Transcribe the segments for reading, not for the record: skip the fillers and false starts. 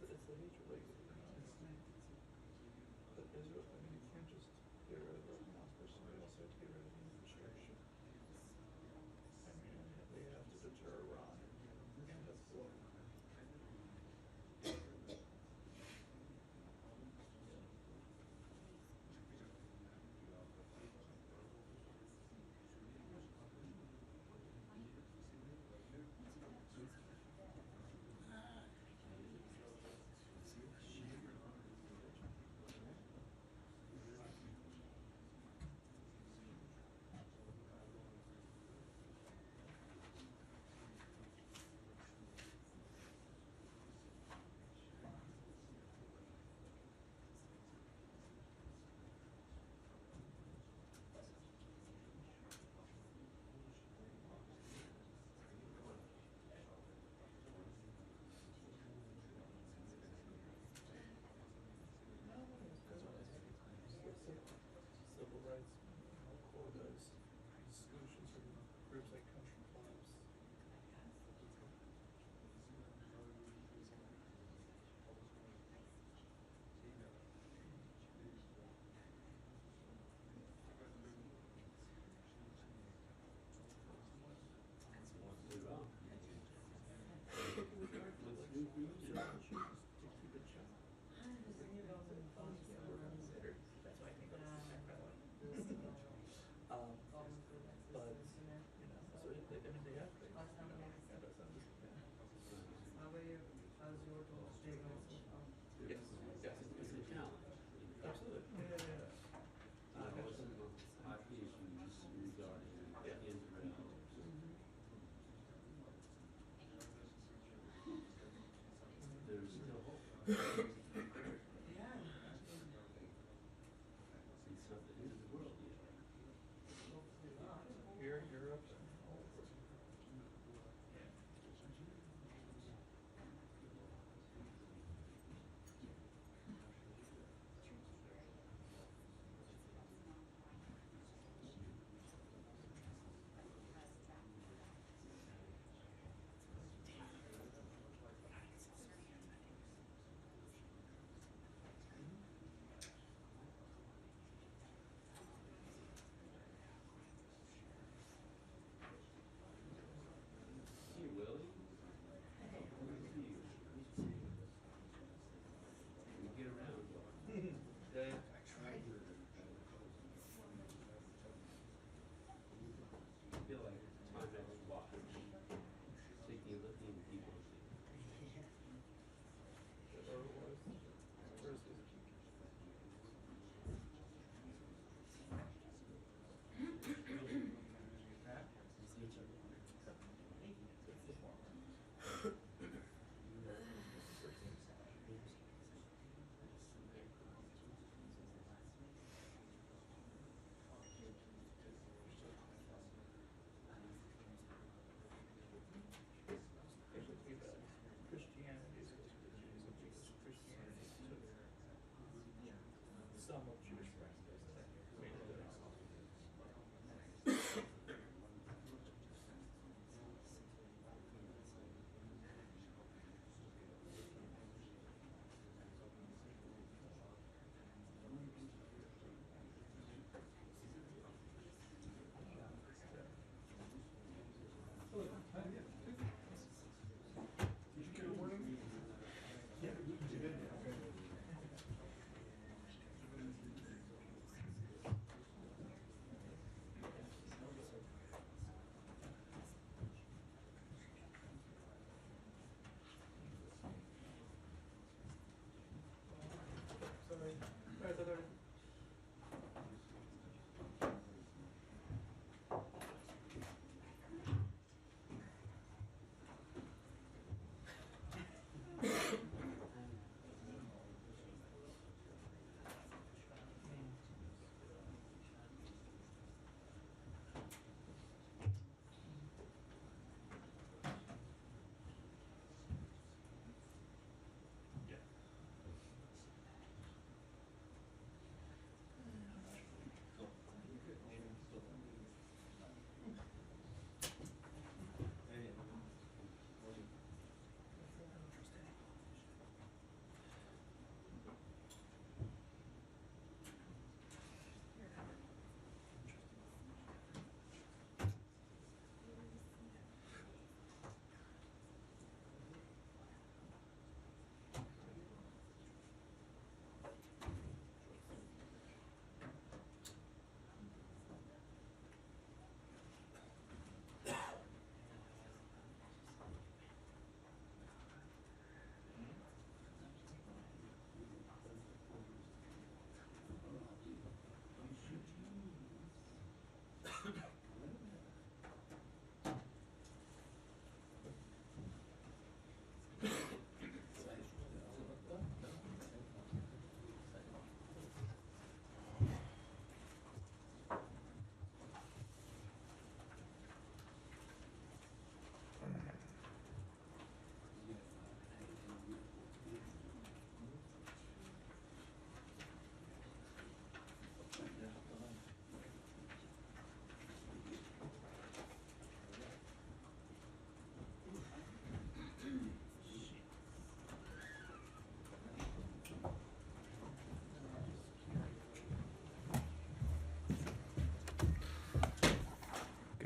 it's the hatred, like, but Israel, I mean, you can't just get rid of the Hamas person, you also have to get rid of the infrastructure. I mean, they have to deter Iran and Hezbollah. Civil rights quotas, solutions from groups like country clubs. To keep it shut. That's why I think that's but you know, so I mean they have things. How are you? How's your stay going? Yes, yes, It's a challenge. absolutely. Yeah. Hot issues regarding Israel. There's still hope. Yeah. It's not the end of the world yet. Here in Europe and all over.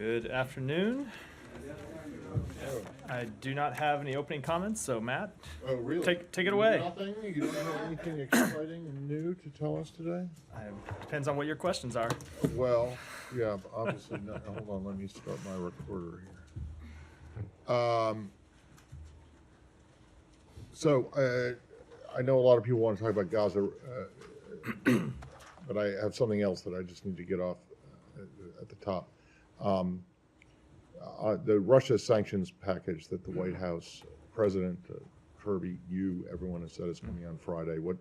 Good afternoon. I do not have any opening comments, so Matt, Oh, really? take it away. Nothing? You don't have anything exciting and new to tell us today? Depends on what your questions are. Well, yeah, obviously not. Hold on, let me start my recorder here. So, I know a lot of people want to talk about Gaza, but I have something else that I just need to get off at the top. The Russia sanctions package that the White House President Kirby, everyone has said is coming on Friday. What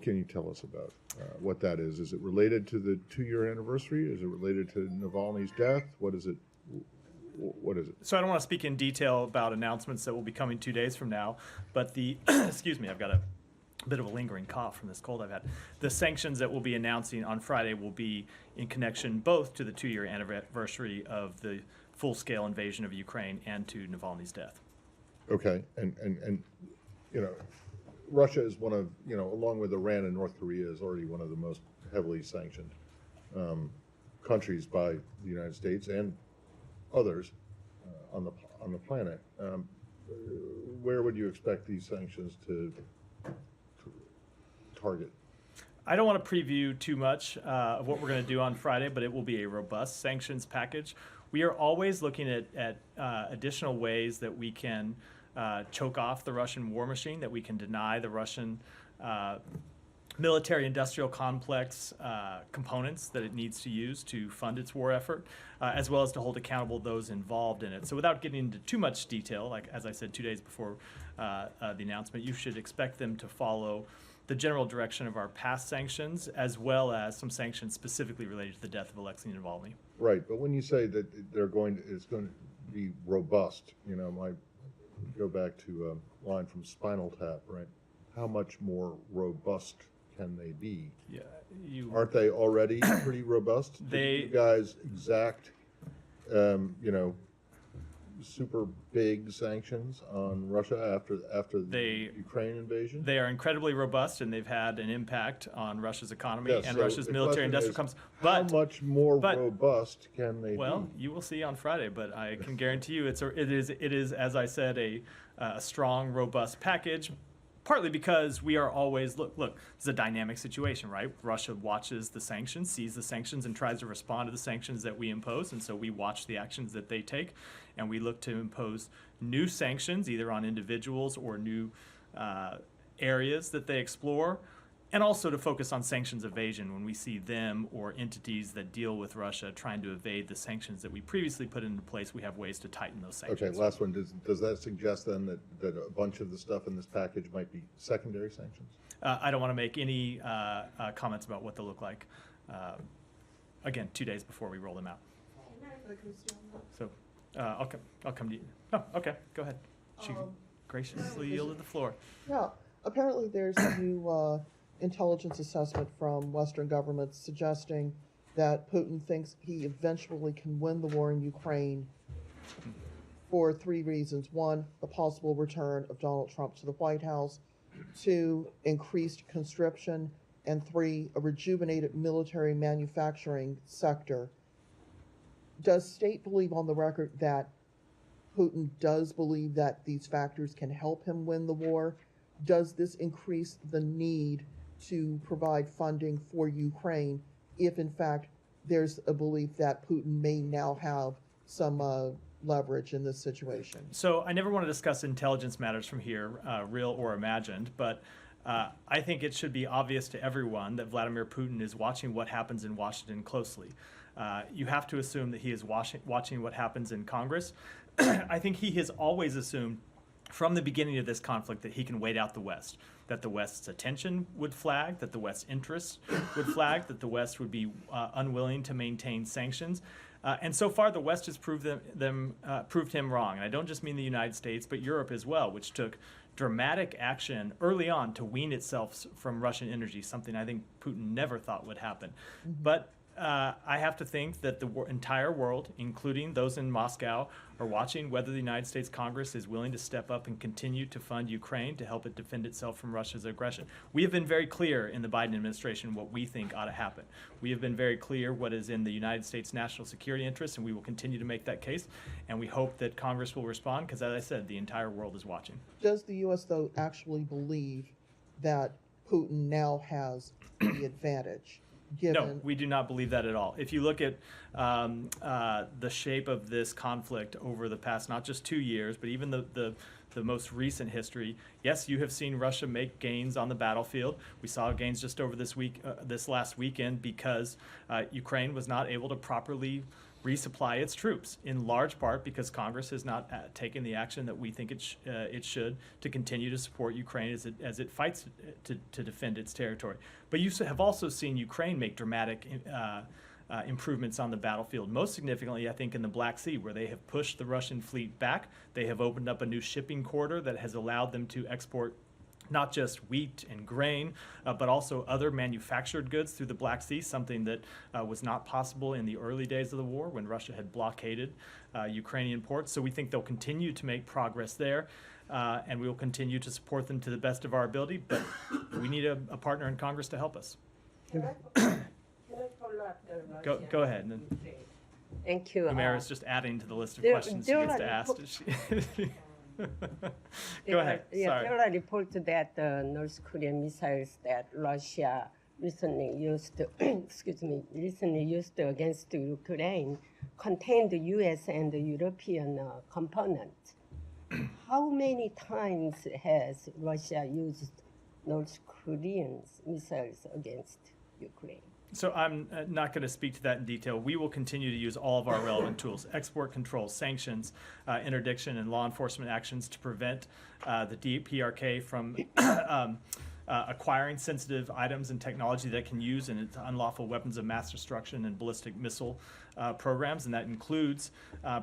can you tell us about what that is? Is it related to the 2-year anniversary? Is it related to Navalny's death? What is it? What is it? So I don't want to speak in detail about announcements that will be coming 2 days from now, but excuse me, I've got a bit of a lingering cough from this cold I've had. The sanctions that we'll be announcing on Friday will be in connection both to the 2-year anniversary of the full-scale invasion of Ukraine and to Navalny's death. Okay, and you know, Russia is one of, along with Iran and North Korea, is already one of the most heavily sanctioned countries by the United States and others on the planet. Where would you expect these sanctions to target? I don't want to preview too much of what we're going to do on Friday, but it will be a robust sanctions package. We are always looking at additional ways that we can choke off the Russian war machine, that we can deny the Russian military-industrial complex components that it needs to use to fund its war effort, as well as to hold accountable those involved in it. So without getting into too much detail, like as I said 2 days before the announcement, you should expect them to follow the general direction of our past sanctions, as well as some sanctions specifically related to the death of Alexei Navalny. Right, but when you say that it's going to be robust, might go back to a line from Spinal Tap, right? How much more robust can they be? Yeah, Aren't they already pretty robust? Did you guys exact, super big sanctions on Russia after the Ukraine invasion? They are incredibly robust, and they've had an impact on Russia's economy and so Russia's the military question industrial is, complex. how much more robust can they Well, be? you will see on Friday, but I can guarantee you it is, as I said, a strong, robust package. Partly because we are always, look, it's a dynamic situation, right? Russia watches the sanctions, sees the sanctions, and tries to respond to the sanctions that we impose. And so we watch the actions that they take, and we look to impose new sanctions, either on individuals or new areas that they explore, and also to focus on sanctions evasion when we see them or entities that deal with Russia trying to evade the sanctions that we previously put into place. We have ways to tighten those sanctions. Okay, last one. Does that suggest then that a bunch of the stuff in this package might be secondary sanctions? I don't want to make any comments about what they'll look like. Again, 2 days before we roll them out. So I'll come to you. Oh, okay, go ahead. She graciously yielded the floor. Yeah, apparently there's a new intelligence assessment from Western governments suggesting that Putin thinks he eventually can win the war in Ukraine for 3 reasons. 1, the possible return of Donald Trump to the White House. 2, increased conscription. And 3, a rejuvenated military manufacturing sector. Does State believe on the record that Putin does believe that these factors can help him win the war? Does this increase the need to provide funding for Ukraine if, in fact, there's a belief that Putin may now have some leverage in this situation? So I never want to discuss intelligence matters from here, real or imagined, but I think it should be obvious to everyone that Vladimir Putin is watching what happens in Washington closely. You have to assume that he is watching what happens in Congress. I think he has always assumed from the beginning of this conflict that he can wait out the West, that the West's attention would flag, that the West's interests would flag, that the West would be unwilling to maintain sanctions. And so far, the West has proved him wrong. And I don't just mean the United States, but Europe as well, which took dramatic action early on to wean itself from Russian energy, something I think Putin never thought would happen. Mm-hmm. But I have to think that the entire world, including those in Moscow, are watching whether the United States Congress is willing to step up and continue to fund Ukraine to help it defend itself from Russia's aggression. We have been very clear in the Biden administration what we think ought to happen. We have been very clear what is in the United States' national security interests, and we will continue to make that case. And we hope that Congress will respond because, as I said, the entire world is watching. Does the U.S., though, actually believe that Putin now has the advantage? No, Given we do not believe that at all. If you look at the shape of this conflict over the past not just 2 years, but even the most recent history, yes, you have seen Russia make gains on the battlefield. We saw gains just over this last weekend because Ukraine was not able to properly resupply its troops, in large part because Congress has not taken the action that we think it should to continue to support Ukraine as it fights to defend its territory. But you have also seen Ukraine make dramatic improvements on the battlefield. Most significantly, I think, in the Black Sea, where they have pushed the Russian fleet back. They have opened up a new shipping corridor that has allowed them to export not just wheat and grain, but also other manufactured goods through the Black Sea, something that was not possible in the early days of the war when Russia had blockaded Ukrainian ports. So we think they'll continue to make progress there, and we will continue to support them to the best of our ability, but we need a partner in Congress to help us. Can I follow up the Russia? Go ahead. And then Thank you. Humera is just adding to the list of there- questions she there gets to are ask. There Go are- ahead. Yeah, Sorry. there are reports that the North Korean missiles that Russia recently used, recently used against Ukraine contained the U.S. and the European components. How many times has Russia used North Korean missiles against Ukraine? So I'm not going to speak to that in detail. We will continue to use all of our relevant tools, export controls, sanctions, interdiction, and law enforcement actions to prevent the DPRK from acquiring sensitive items and technology that can use in its unlawful weapons of mass destruction and ballistic missile programs, and that includes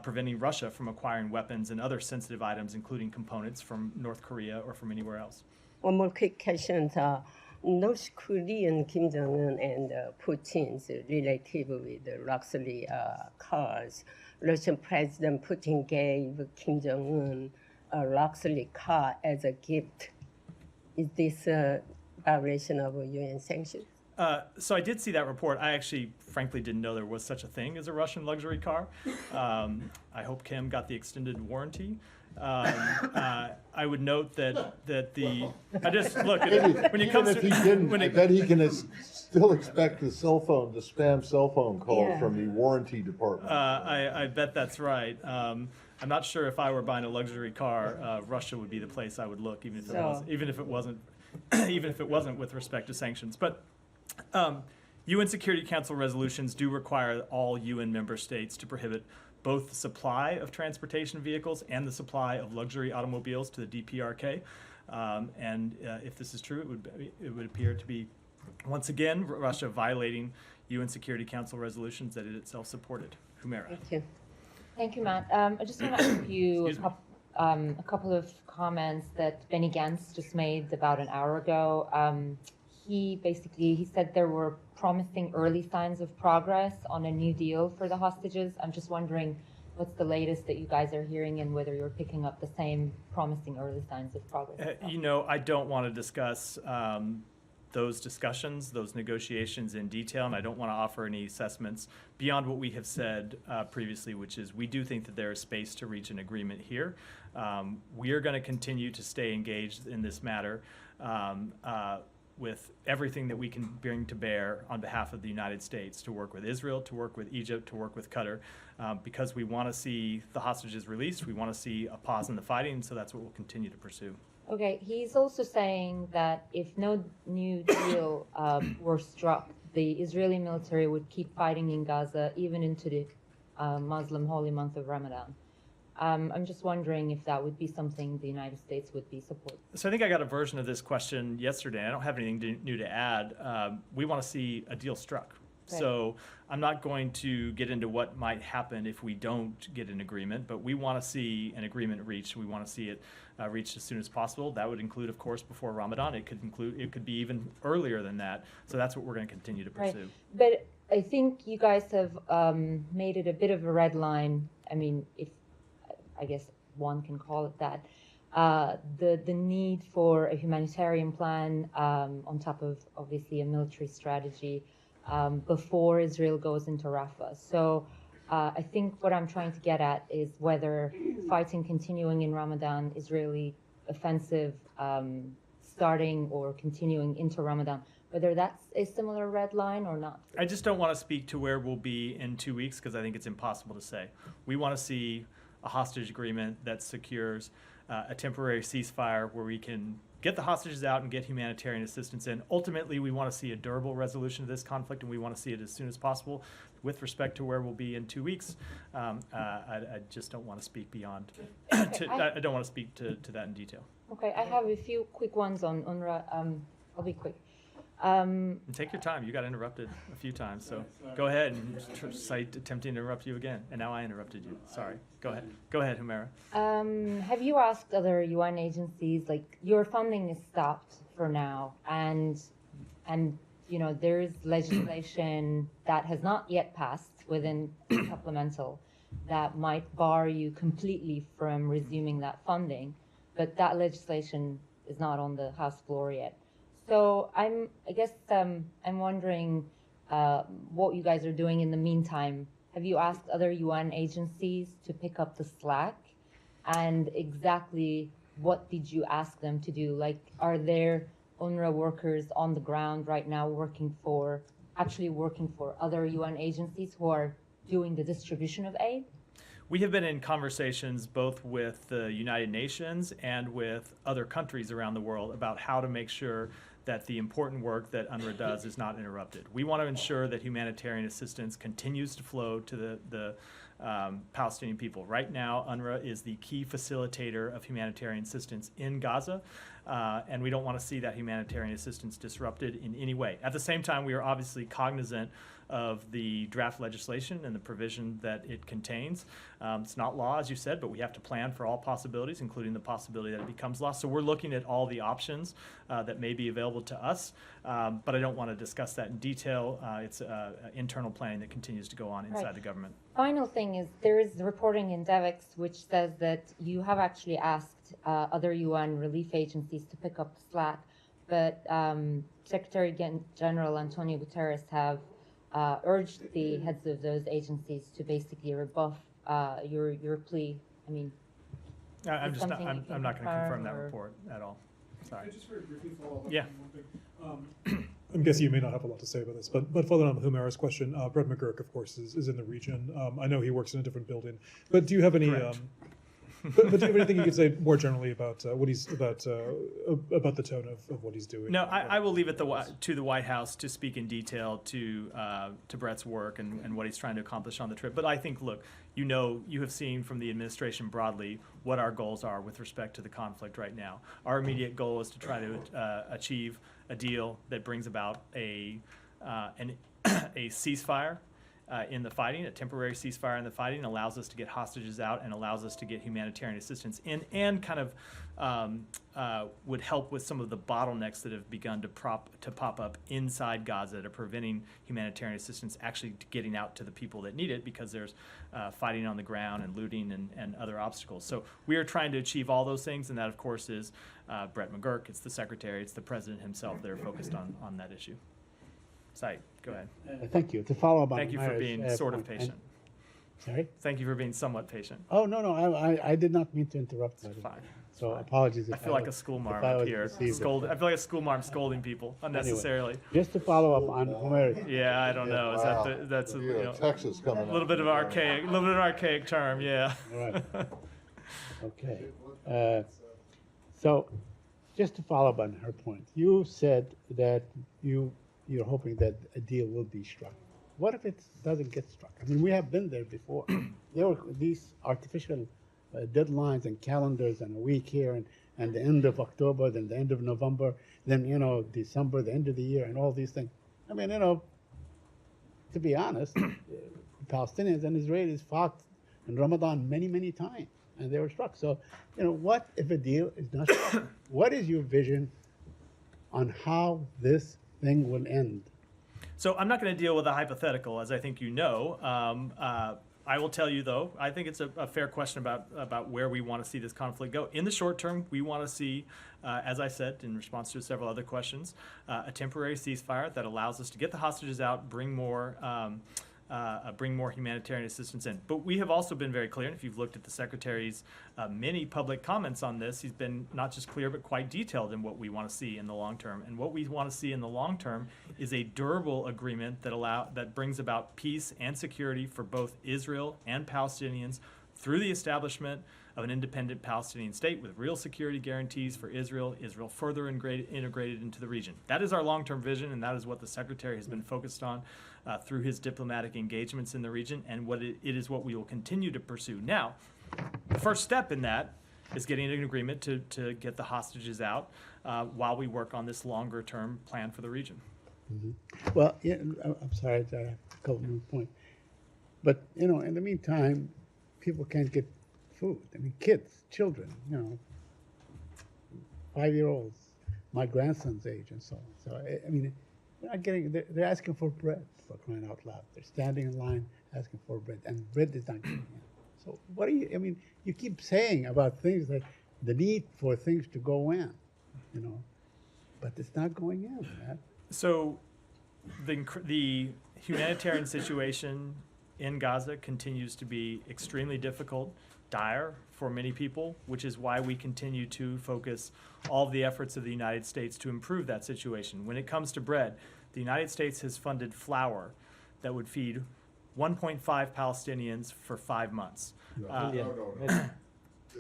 preventing Russia from acquiring weapons and other sensitive items, including components from North Korea or from anywhere else. One more quick question. North Korean Kim Jong-un and Putin's relative with the luxury cars. Russian President Putin gave Kim Jong-un a luxury car as a gift. Is this a violation of UN sanctions? So I did see that report. I actually, frankly, didn't know there was such a thing as a Russian luxury car. I hope Kim got the extended warranty. I would note that the I just look when it comes Even if he to didn't, when I it, bet he can still expect the spam cell phone call Yeah. from the warranty department. I bet that's right. I'm not sure if I were buying a luxury car, Russia would be the place I would look, even if it wasn't even if it wasn't with respect to sanctions. But UN Security Council resolutions do require all UN member states to prohibit both the supply of transportation vehicles and the supply of luxury automobiles to the DPRK. If this is true, it would appear to be, once again, Russia violating UN Security Council resolutions that it itself supported. Humera. Thank you. Thank you, Matt. I just want to ask you Excuse me. a couple of comments that Benny Gantz just made about an hour ago. He said there were promising early signs of progress on a new deal for the hostages. I'm just wondering what's the latest that you guys are hearing and whether you're picking up the same promising early signs of progress. I don't want to discuss those discussions, those negotiations in detail, and I don't want to offer any assessments beyond what we have said previously, which is we do think that there is space to reach an agreement here. We are going to continue to stay engaged in this matter with everything that we can bring to bear on behalf of the United States to work with Israel, to work with Egypt, to work with Qatar, because we want to see the hostages released. We want to see a pause in the fighting, so that's what we'll continue to pursue. Okay, he's also saying that if no new deal were struck, the Israeli military would keep fighting in Gaza even into the Muslim holy month of Ramadan. I'm just wondering if that would be something the United States would be supporting. So I think I got a version of this question yesterday. I don't have anything new to add. We want to see a deal struck. Right. So I'm not going to get into what might happen if we don't get an agreement, but we want to see an agreement reached. We want to see it reached as soon as possible. That would include, of course, before Ramadan. It could be even earlier than that. So that's what we're going to continue to pursue. Right. But I think you guys have made it a bit of a red line. I mean, if I guess one can call it that. The need for a humanitarian plan on top of obviously a military strategy before Israel goes into Rafah. So I think what I'm trying to get at is whether fighting continuing in Ramadan, Israeli offensive starting or continuing into Ramadan, whether that's a similar red line or not. I just don't want to speak to where we'll be in 2 weeks because I think it's impossible to say. We want to see a hostage agreement that secures a temporary ceasefire where we can get the hostages out and get humanitarian assistance in. Ultimately, we want to see a durable resolution of this conflict, and we want to see it as soon as possible. With respect to where we'll be in 2 weeks, I just don't want to speak beyond. I don't want to speak to that in detail. Okay, I have a few quick ones on UNRWA. I'll be quick. And take your time. You got interrupted a few times, so go ahead and cite attempting to interrupt you again. And now I interrupted you. Sorry. Go ahead. Go ahead, Humera. Have you asked other UN agencies, like your funding is stopped for now, and you know there's legislation that has not yet passed within supplemental that might bar you completely from resuming that funding, but that legislation is not on the House floor yet. So I guess I'm wondering what you guys are doing in the meantime. Have you asked other UN agencies to pick up the slack? And exactly what did you ask them to do? Like, are there UNRWA workers on the ground right now actually working for other UN agencies who are doing the distribution of aid? We have been in conversations both with the United Nations and with other countries around the world about how to make sure that the important work that UNRWA does is not interrupted. We want to ensure that humanitarian assistance continues to flow to the Palestinian people. Right now, UNRWA is the key facilitator of humanitarian assistance in Gaza, and we don't want to see that humanitarian assistance disrupted in any way. At the same time, we are obviously cognizant of the draft legislation and the provision that it contains. It's not law, as you said, but we have to plan for all possibilities, including the possibility that it becomes law. So we're looking at all the options that may be available to us, but I don't want to discuss that in detail. It's internal planning that continues to go on inside the government. Final thing is there is reporting in DEVEX which says that you have actually asked other UN relief agencies to pick up the slack, but Secretary General Antonio Guterres have urged the heads of those agencies to basically rebuff your plea. I mean, I'm is just not, something you can I'm not going to confirm confirm that or- report at all. Sorry. Can I just very briefly follow up Yeah. on one thing? I'm guessing you may not have a lot to say about this, but following on Humera's question, Brett McGurk, of course, is in the region. I know he works in a different building, but do you have any? Correct. But do you have anything you could say more generally about what he's about the tone of what he's doing? No, I will leave it to the White House to speak in detail to Brett's work and what he's trying to accomplish on the trip. But I think, look, you have seen from the administration broadly what our goals are with respect to the conflict right now. Our immediate goal is to try to achieve a deal that brings about a ceasefire in the fighting, a temporary ceasefire in the fighting, allows us to get hostages out and allows us to get humanitarian assistance in, and kind of would help with some of the bottlenecks that have begun to pop up inside Gaza that are preventing humanitarian assistance actually getting out to the people that need it because there's fighting on the ground and looting and other obstacles. So we are trying to achieve all those things, and that, of course, is Brett McGurk, it's the Secretary, it's the President himself that are focused on that issue. Said, go ahead. Thank you. To follow up on Thank you for Humera's, being sort of point, patient. Sorry? Thank you for being somewhat patient. Oh, no, I did not mean to interrupt. It's fine. So apologies. I feel like a school marm I up was here. deceived. I feel like a school marm scolding people unnecessarily. Just to follow up on Humera. Yeah, I don't know. Is that that's a, Texas coming a little bit of archaic term? Yeah. All right. Okay. So just to follow up on her point, you said that you're hoping that a deal will be struck. What if it doesn't get struck? I mean, we have been there before. There were these artificial deadlines and calendars and a week here and the end of October, then the end of November, then, December, the end of the year, and all these things. I mean, to be honest, Palestinians and Israelis fought in Ramadan many, many times, and they were struck. So, what if a deal is not struck? What is your vision on how this thing will end? So I'm not going to deal with a hypothetical, as I think you know. I will tell you, though, I think it's a fair question about where we want to see this conflict go. In the short term, we want to see, as I said in response to several other questions, a temporary ceasefire that allows us to get the hostages out, bring more humanitarian assistance in. But we have also been very clear, and if you've looked at the Secretary's many public comments on this, he's been not just clear but quite detailed in what we want to see in the long term. And what we want to see in the long term is a durable agreement that brings about peace and security for both Israel and Palestinians through the establishment of an independent Palestinian state with real security guarantees for Israel further integrated into the region. That is our long-term vision, and that is what the Secretary has been focused on through his diplomatic engagements in the region, and it is what we will continue to pursue. Now, the first step in that is getting an agreement to get the hostages out while we work on this longer-term plan for the region. Well, yeah, I'm sorry, I have a couple more points. But, in the meantime, people can't get food. I mean, kids, children, 5-year-olds, my grandson's age and so on. So, I mean, they're not getting, they're asking for bread, for crying out loud. They're standing in line asking for bread, and bread is not getting in. So what you keep saying about things like the need for things to go in, but it's not going in, man. So the humanitarian situation in Gaza continues to be extremely difficult, dire for many people, which is why we continue to focus all of the efforts of the United States to improve that situation. When it comes to bread, the United States has funded flour that would feed 1.5 Palestinians for 5 months. A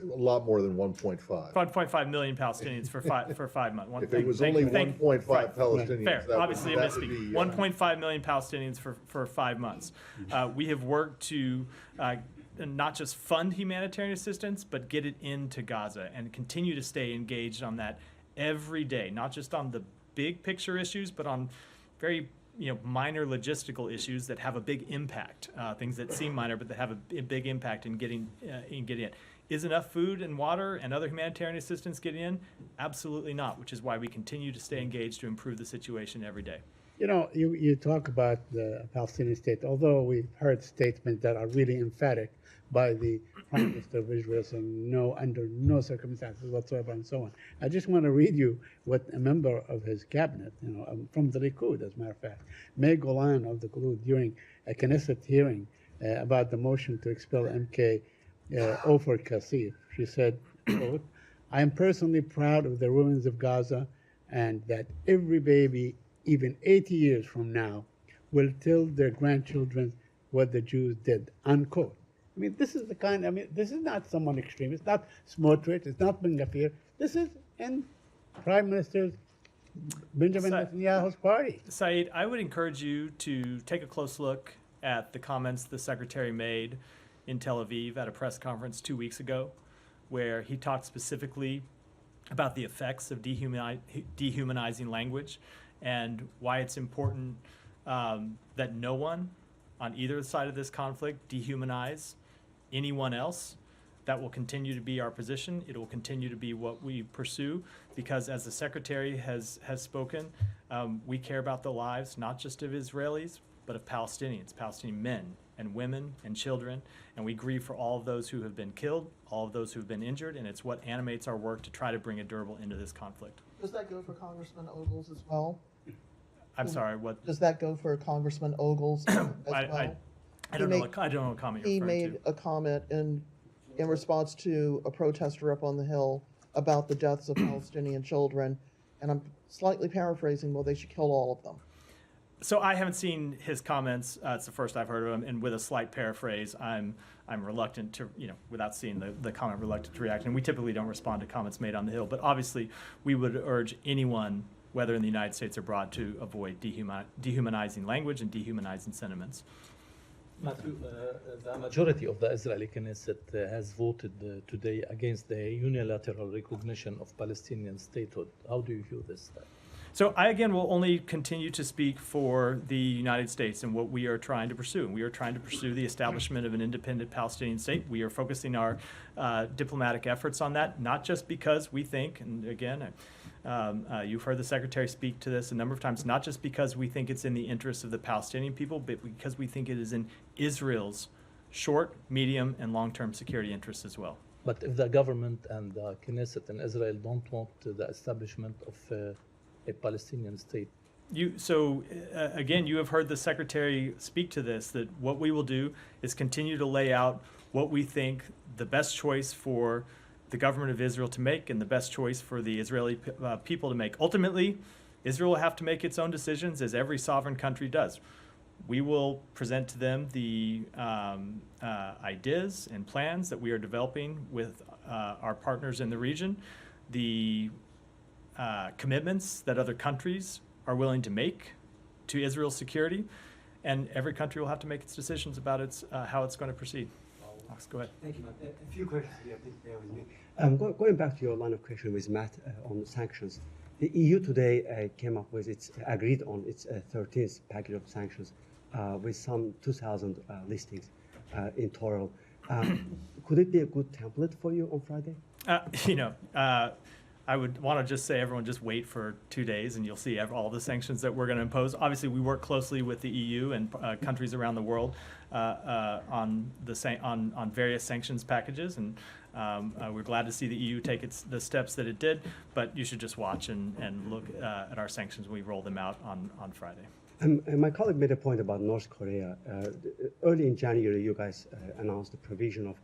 lot more than 1.5. 1.5 million Palestinians for 5 months. If it was only 1.5 Palestinians, fair. that Obviously, would, I'm that would misspeaking. be 1.5 million Palestinians for 5 months. We have worked to not just fund humanitarian assistance, but get it into Gaza and continue to stay engaged on that every day, not just on the big picture issues, but on very minor logistical issues that have a big impact, things that seem minor but that have a big impact in getting in. Is enough food and water and other humanitarian assistance getting in? Absolutely not, which is why we continue to stay engaged to improve the situation every day. You talk about the Palestinian state, although we've heard statements that are really emphatic by the Prime Minister of Israel, saying no, under no circumstances whatsoever, and so on. I just want to read you what a member of his cabinet, from the Likud, as a matter of fact, May Golan of the Likud, during a Knesset hearing about the motion to expel MK Ofer Kassif, she said, quote, "I am personally proud of the ruins of Gaza, and that every baby, even 80 years from now, will tell their grandchildren what the Jews did," unquote. I mean, this is this is not someone extreme. It's not Smotrich. It's not Ben Gvir. This is in Prime Minister Benjamin Netanyahu's party. Saeed, I would encourage you to take a close look at the comments the Secretary made in Tel Aviv at a press conference 2 weeks ago, where he talked specifically about the effects of dehumanizing language and why it's important that no one on either side of this conflict dehumanize anyone else. That will continue to be our position. It will continue to be what we pursue, because as the Secretary has spoken, we care about the lives not just of Israelis, but of Palestinians, Palestinian men and women and children, and we grieve for all of those who have been killed, all of those who have been injured, and it's what animates our work to try to bring a durable end to this conflict. Does that go for Congressman Ogles as well? I'm sorry, what? Does that go for Congressman Ogles as well? I don't know what comment you're He referring made to. a comment in response to a protester up on the Hill about the deaths of Palestinian children, and I'm slightly paraphrasing, well, they should kill all of them. So I haven't seen his comments. It's the first I've heard of him, and with a slight paraphrase, I'm reluctant to, without seeing the comment, reluctant to react. And we typically don't respond to comments made on the Hill, but obviously we would urge anyone, whether in the United States or abroad, to avoid dehumanizing language and dehumanizing sentiments. Matthew, the majority of the Israeli Knesset has voted today against the unilateral recognition of Palestinian statehood. How do you view this? So I, again, will only continue to speak for the United States and what we are trying to pursue. We are trying to pursue the establishment of an independent Palestinian state. We are focusing our diplomatic efforts on that, not just because we think, and again, You've heard the Secretary speak to this a number of times, not just because we think it's in the interests of the Palestinian people, but because we think it is in Israel's short, medium, and long-term security interests as well. But if the government and the Knesset in Israel don't want the establishment of a Palestinian state, Again, you have heard the Secretary speak to this, that what we will do is continue to lay out what we think the best choice for the government of Israel to make and the best choice for the Israeli people to make. Ultimately, Israel will have to make its own decisions, as every sovereign country does. We will present to them the ideas and plans that we are developing with our partners in the region, the commitments that other countries are willing to make to Israel's security, and every country will have to make its decisions about how it's going to proceed. Alex, go ahead. Thank you, Matt. A few questions here, please bear with me. Going back to your line of question with Matt on sanctions, the EU today came up with agreed on its 13th package of sanctions with some 2,000 listings in total. Could it be a good template for you on Friday? I would want to just say, everyone just wait for 2 days and you'll see all the sanctions that we're going to impose. Obviously, we work closely with the EU and countries around the world on various sanctions packages, and we're glad to see the EU take the steps that it did, but you should just watch and look at our sanctions when we roll them out on Friday. And my colleague made a point about North Korea. Early in January, you guys announced the provision of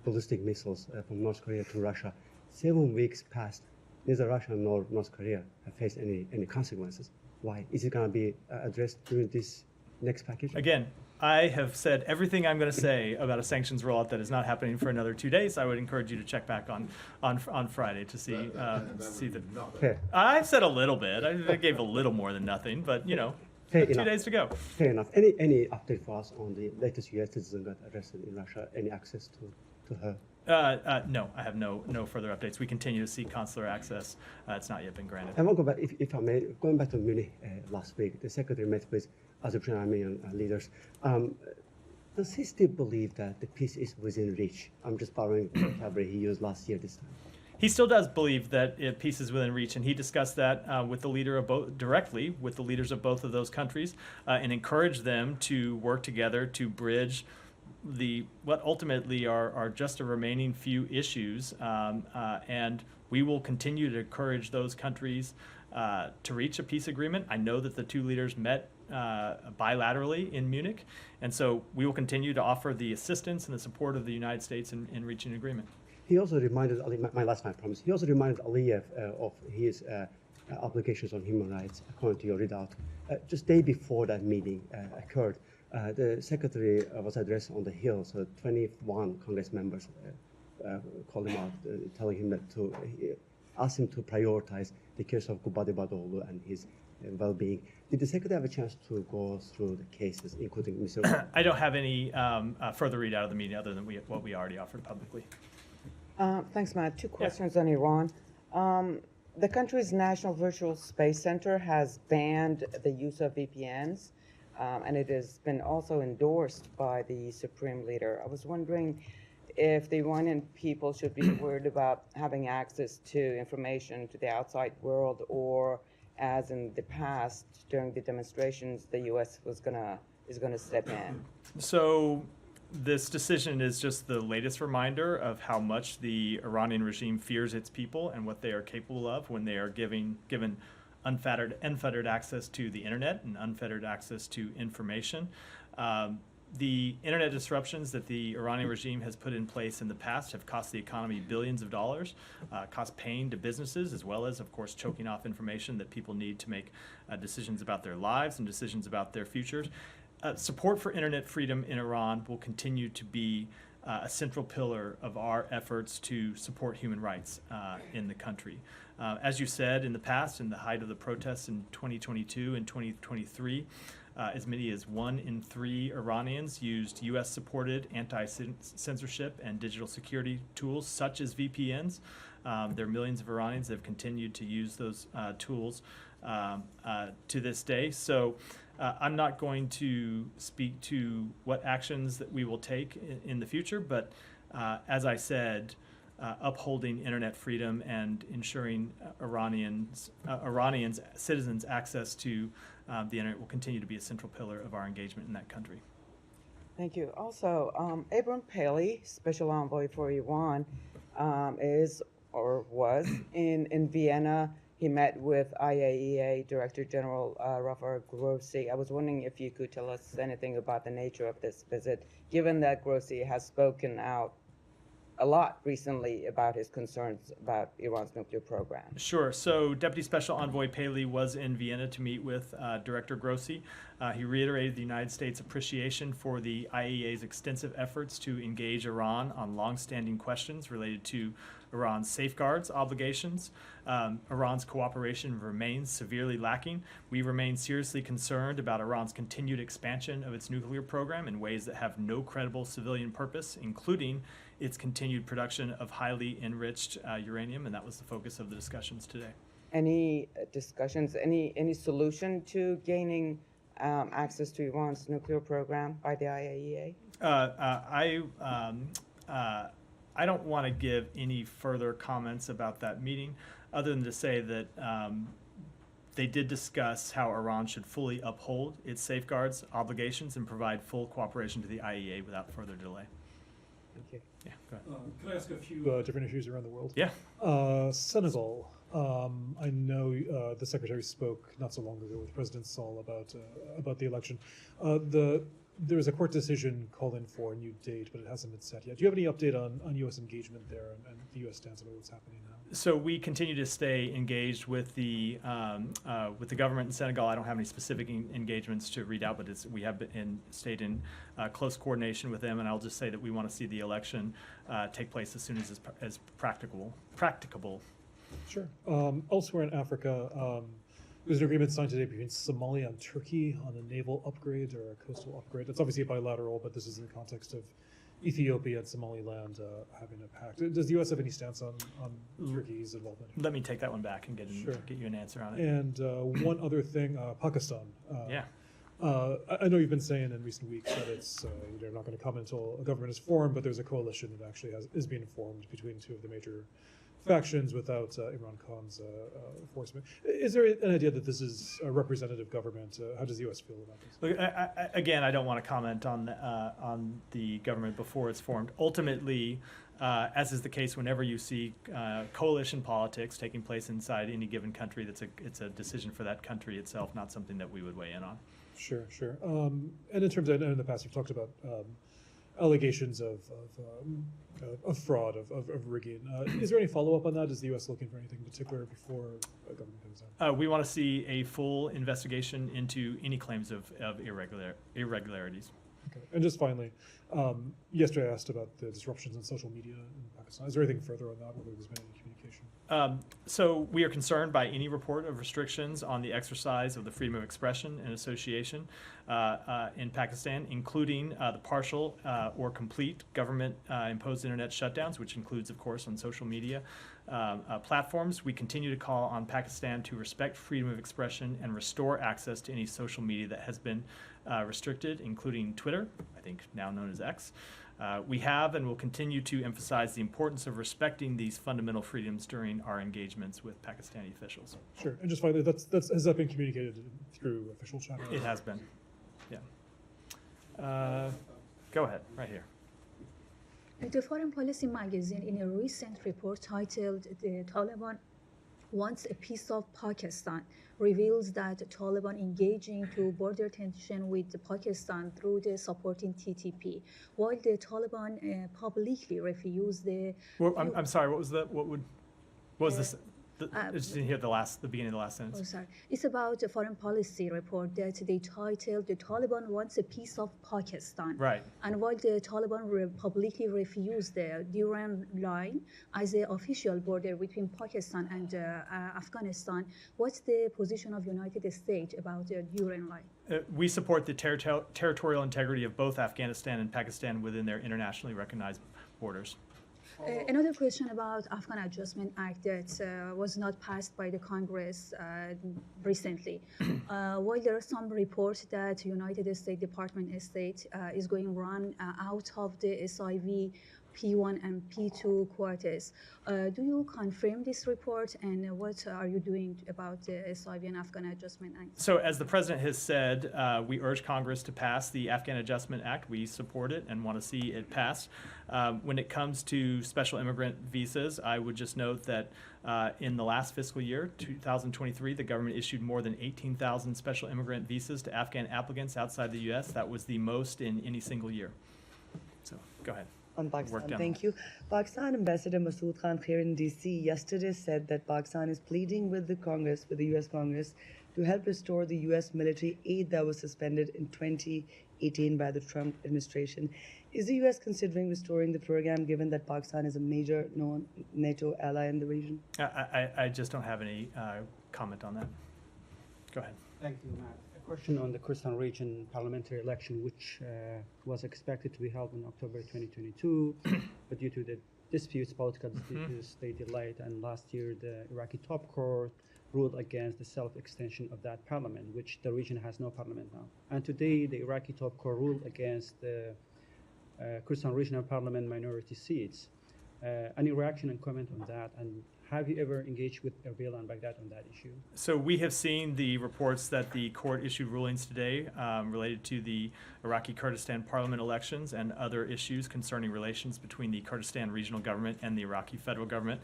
ballistic missiles from North Korea to Russia. 7 weeks passed. Neither Russia nor North Korea have faced any consequences. Why? Is it going to be addressed during this next package? Again, I have said everything I'm going to say about a sanctions rollout that is not happening for another 2 days. I would encourage you to check back on Friday to see the. Fair. I said a little bit. I gave a little more than nothing, but 2 days to go. Fair enough. Any update for us on the latest U.S. citizen got arrested in Russia? Any access to her? No, I have no further updates. We continue to seek consular access. It's not yet been granted. I want to go back, if I may, going back to Munich last week, the Secretary met with Azerbaijan Armenian leaders. Does he still believe that the peace is within reach? I'm just borrowing the vocabulary he used last year this time. He still does believe that peace is within reach, and he discussed that with the leader of directly with the leaders of both of those countries, and encouraged them to work together to bridge what ultimately are just a remaining few issues, and we will continue to encourage those countries to reach a peace agreement. I know that the two leaders met bilaterally in Munich, and so we will continue to offer the assistance and the support of the United States in reaching an agreement. He also reminded my last time, I promise. He also reminded Aliyev of his obligations on human rights, according to your readout. Just day before that meeting occurred, the secretary was addressed on the Hill, so 21 Congress members called him out, telling him that ask him to prioritize the case of Gubade Badoğlu and his well-being. Did the secretary have a chance to go through the cases, including Mr. I don't have any further readout of the meeting other than what we already offered publicly. Thanks, Matt. Two questions on Iran. The country's National Virtual Space Center has banned the use of VPNs, and it has been also endorsed by the Supreme Leader. I was wondering if the Iranian people should be worried about having access to information to the outside world, or as in the past during the demonstrations, the U.S. is gonna step in. So this decision is just the latest reminder of how much the Iranian regime fears its people and what they are capable of when they are given unfettered access to the internet and unfettered access to information. The internet disruptions that the Iranian regime has put in place in the past have cost the economy billions of dollars, cost pain to businesses, as well as, of course, choking off information that people need to make decisions about their lives and decisions about their futures. Support for internet freedom in Iran will continue to be a central pillar of our efforts to support human rights in the country. As you said, in the past, in the height of the protests in 2022 and 2023, as many as 1 in 3 Iranians used U.S.-supported anti-censorship and digital security tools, such as VPNs. There are millions of Iranians that have continued to use those tools to this day. So I'm not going to speak to what actions that we will take in the future, but as I said, upholding internet freedom and ensuring Iranians, citizens' access to the internet will continue to be a central pillar of our engagement in that country. Thank you. Also, Abram Paley, Special Envoy for Iran, is or was in Vienna. He met with IAEA Director General Rafael Grossi. I was wondering if you could tell us anything about the nature of this visit, given that Grossi has spoken out a lot recently about his concerns about Iran's nuclear program. Sure. So Deputy Special Envoy Paley was in Vienna to meet with Director Grossi. He reiterated the United States' appreciation for the IAEA's extensive efforts to engage Iran on longstanding questions related to Iran's safeguards obligations. Iran's cooperation remains severely lacking. We remain seriously concerned about Iran's continued expansion of its nuclear program in ways that have no credible civilian purpose, including its continued production of highly enriched uranium, and that was the focus of the discussions today. Any discussions, any solution to gaining access to Iran's nuclear program by the IAEA? I don't want to give any further comments about that meeting, other than to say that they did discuss how Iran should fully uphold its safeguards obligations and provide full cooperation to the IAEA without further delay. Thank you. Yeah, go ahead. Can I ask a few different issues around the world? Yeah. Senegal. I know the secretary spoke not so long ago with President Sall about the election. There was a court decision calling for a new date, but it hasn't been set yet. Do you have any update on U.S. engagement there and the U.S. stance about what's happening now? So we continue to stay engaged with the government in Senegal. I don't have any specific engagements to read out, but we have stayed in close coordination with them, and I'll just say that we want to see the election take place as soon as practicable. Sure. Elsewhere in Africa, there's an agreement signed today between Somalia and Turkey on a naval upgrade or a coastal upgrade. It's obviously bilateral, but this is in the context of Ethiopia and Somaliland having a pact. Does the U.S. have any stance on Turkey's involvement here? Let me take that one back and get you an answer on it. And one other thing, Pakistan. Yeah. I know you've been saying in recent weeks that it's they're not going to comment until a government is formed, but there's a coalition that actually is being formed between two of the major factions without Imran Khan's enforcement. Is there an idea that this is a representative government? How does the U.S. feel about this? Look, again, I don't want to comment on the government before it's formed. Ultimately, as is the case whenever you see coalition politics taking place inside any given country, it's a decision for that country itself, not something that we would weigh in on. Sure. And in terms of, in the past, you've talked about allegations of fraud, of rigging. Is there any follow-up on that? Is the U.S. looking for anything in particular before a government comes down? We want to see a full investigation into any claims of irregularities. Okay. And just finally, yesterday I asked about the disruptions in social media in Pakistan. Is there anything further on that, whether there's been any communication? So we are concerned by any report of restrictions on the exercise of the freedom of expression and association in Pakistan, including the partial or complete government-imposed internet shutdowns, which includes, of course, on social media platforms. We continue to call on Pakistan to respect freedom of expression and restore access to any social media that has been restricted, including Twitter, I think now known as X. We have and will continue to emphasize the importance of respecting these fundamental freedoms during our engagements with Pakistani officials. Sure. And just finally, has that been communicated through official channels? It has been. Yeah. Go ahead, right here. The Foreign Policy magazine, in a recent report titled "The Taliban Wants a Piece of Pakistan," reveals that the Taliban engaging to border tension with Pakistan through the supporting TTP, while the Taliban publicly refused the. Well, I'm sorry. What was this? I just didn't hear the beginning of the last sentence. Oh, sorry. It's about a foreign policy report that they titled "The Taliban Wants a Piece of Pakistan." Right. And while the Taliban publicly refused the Durand line as the official border between Pakistan and Afghanistan, what's the position of United States about the Durand line? We support the territorial integrity of both Afghanistan and Pakistan within their internationally recognized borders. Another question about Afghan Adjustment Act that was not passed by the Congress recently. While there are some reports that United States Department of State is going to run out of the SIV P1 and P2 quarters. Do you confirm this report, and what are you doing about the SIV and Afghan Adjustment Act? So as the president has said, we urge Congress to pass the Afghan Adjustment Act. We support it and want to see it passed. When it comes to special immigrant visas, I would just note that in the last fiscal year, 2023, the government issued more than 18,000 special immigrant visas to Afghan applicants outside the U.S. That was the most in any single year. So go ahead. On Pakistan, down thank you. Pakistan Ambassador Masood Khan here in DC yesterday said that Pakistan is pleading with the Congress, with the U.S. Congress, to help restore the U.S. military aid that was suspended in 2018 by the Trump administration. Is the U.S. considering restoring the program, given that Pakistan is a major NATO ally in the region? I just don't have any comment on that. Go ahead. Thank you, Matt. A question on the Kurdistan region parliamentary election, which was expected to be held in October 2022, but due to the disputes, political disputes, they delayed. And last year, the Iraqi top court ruled against the self-extension of that parliament, which the region has no parliament now. And today, the Iraqi top court ruled against the Kurdistan regional parliament minority seats. Any reaction and comment on that? And have you ever engaged with Erbil and Baghdad on that issue? So we have seen the reports that the court issued rulings today related to the Iraqi Kurdistan parliament elections and other issues concerning relations between the Kurdistan regional government and the Iraqi federal government.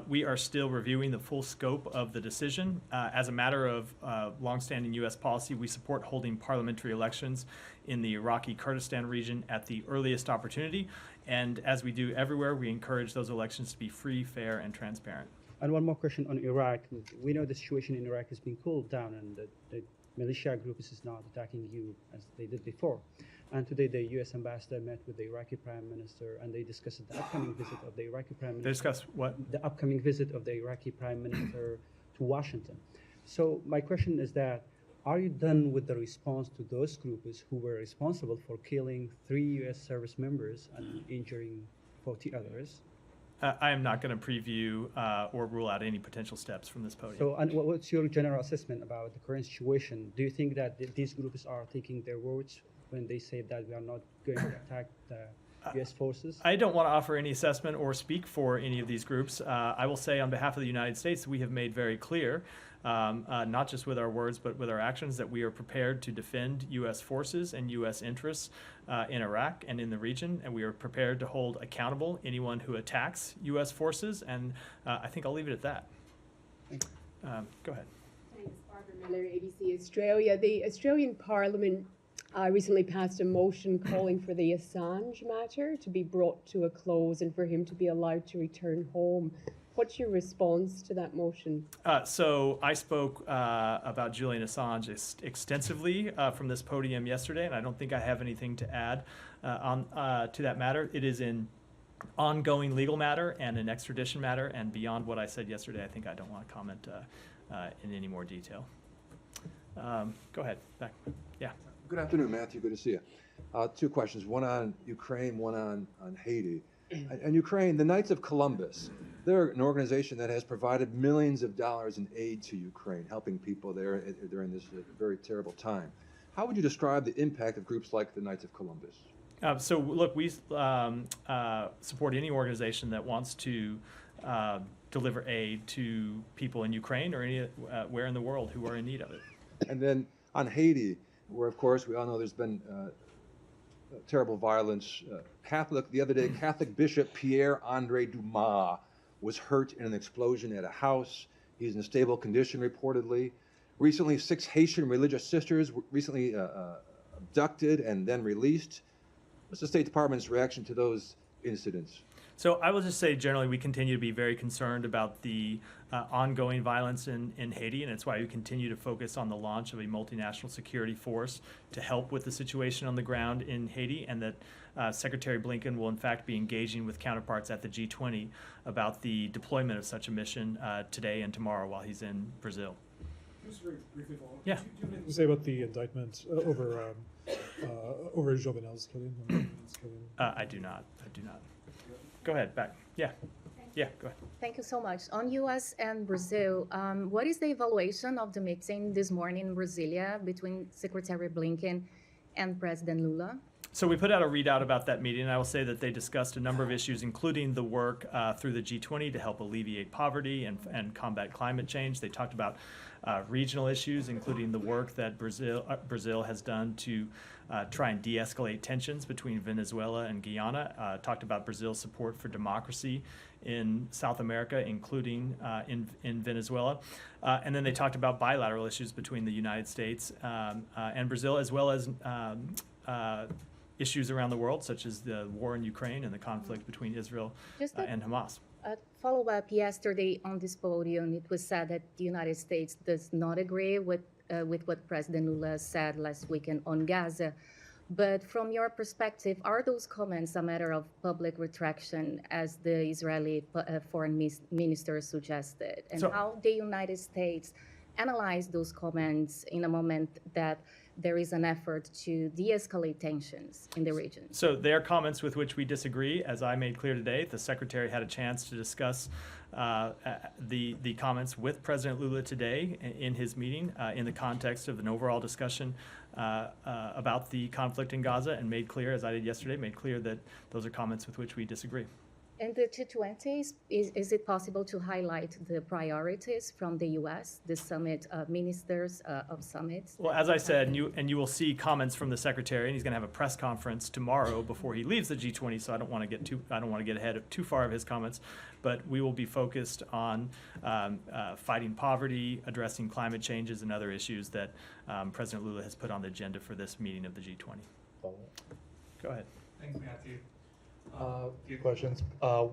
We are still reviewing the full scope of the decision. As a matter of longstanding U.S. policy, we support holding parliamentary elections in the Iraqi Kurdistan region at the earliest opportunity. And as we do everywhere, we encourage those elections to be free, fair, and transparent. And one more question on Iraq. We know the situation in Iraq has been cooled down, and the militia group is not attacking you as they did before. And today, the U.S. ambassador met with the Iraqi prime minister, and they discussed the upcoming visit of the Iraqi prime minister. They discussed what? The upcoming visit of the Iraqi prime minister to Washington. So my question is that, are you done with the response to those groups who were responsible for killing 3 U.S. service members and injuring 40 others? I am not going to preview or rule out any potential steps from this podium. So, and what's your general assessment about the current situation? Do you think that these groups are taking their words when they say that we are not going to attack the U.S. forces? I don't want to offer any assessment or speak for any of these groups. I will say on behalf of the United States, we have made very clear, not just with our words, but with our actions, that we are prepared to defend U.S. forces and U.S. interests in Iraq and in the region, and we are prepared to hold accountable anyone who attacks U.S. forces, and I think I'll leave it at that. Go ahead. Thanks, Barbara Miller, ABC Australia. The Australian Parliament recently passed a motion calling for the Assange matter to be brought to a close and for him to be allowed to return home. What's your response to that motion? So I spoke about Julian Assange extensively from this podium yesterday, and I don't think I have anything to add to that matter. It is an ongoing legal matter and an extradition matter, and beyond what I said yesterday, I think I don't want to comment in any more detail. Go ahead. Back. Yeah. Good afternoon, Matthew. Good to see you. 2 questions, one on Ukraine, one on Haiti. And Ukraine, the Knights of Columbus, they're an organization that has provided millions of dollars in aid to Ukraine, helping people there during this very terrible time. How would you describe the impact of groups like the Knights of Columbus? So look, we support any organization that wants to deliver aid to people in Ukraine or anywhere in the world who are in need of it. And then on Haiti, where of course we all know there's been terrible violence. The other day, Catholic Bishop Pierre-Andre Dumas was hurt in an explosion at a house. He's in a stable condition, reportedly. Recently, 6 Haitian religious sisters were recently abducted and then released. What's the State Department's reaction to those incidents? So I will just say generally we continue to be very concerned about the ongoing violence in Haiti, and it's why we continue to focus on the launch of a multinational security force to help with the situation on the ground in Haiti, and that Secretary Blinken will in fact be engaging with counterparts at the G20 about the deployment of such a mission today and tomorrow while he's in Brazil. Just very briefly follow up. Yeah. Do you have anything to say about the indictment over Jovenel's killing? I do not. Go ahead, back. Yeah. Yeah, go ahead. Thank you so much. On U.S. and Brazil, what is the evaluation of the meeting this morning in Brasilia between Secretary Blinken and President Lula? So we put out a readout about that meeting, and I will say that they discussed a number of issues, including the work through the G20 to help alleviate poverty and combat climate change. They talked about regional issues, including the work that Brazil has done to try and de-escalate tensions between Venezuela and Guyana. Talked about Brazil's support for democracy in South America, including in Venezuela. And then they talked about bilateral issues between the United States and Brazil, as well as issues around the world, such as the war in Ukraine and the conflict between Israel and Hamas. A follow-up yesterday on this podium, it was said that the United States does not agree with what President Lula said last weekend on Gaza. But from your perspective, are those comments a matter of public retraction, as the Israeli foreign minister suggested? And how the United States analyze those comments in a moment that there is an effort to de-escalate tensions in the region? So they are comments with which we disagree. As I made clear today, the Secretary had a chance to discuss the comments with President Lula today in his meeting in the context of an overall discussion about the conflict in Gaza, and made clear, as I did yesterday, made clear that those are comments with which we disagree. And the G20, is it possible to highlight the priorities from the U.S., the summit ministers of summits? Well, as I said, and you will see comments from the Secretary, and he's going to have a press conference tomorrow before he leaves the G20. So I don't want to get ahead of too far of his comments, but we will be focused on fighting poverty, addressing climate changes, and other issues that President Lula has put on the agenda for this meeting of the G20. Go ahead. Thanks, Matthew. A few questions.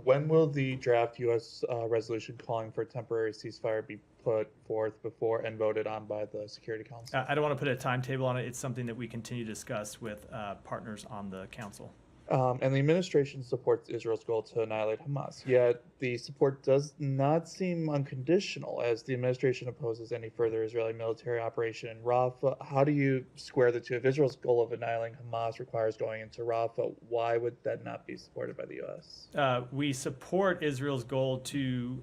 When will the draft U.S. resolution calling for a temporary ceasefire be put forth before and voted on by the Security Council? I don't want to put a timetable on it. It's something that we continue to discuss with partners on the Council. And the administration supports Israel's goal to annihilate Hamas, yet the support does not seem unconditional, as the administration opposes any further Israeli military operation in Rafah. How do you square the two? If Israel's goal of annihilating Hamas requires going into Rafah, why would that not be supported by the U.S.? We support Israel's goal to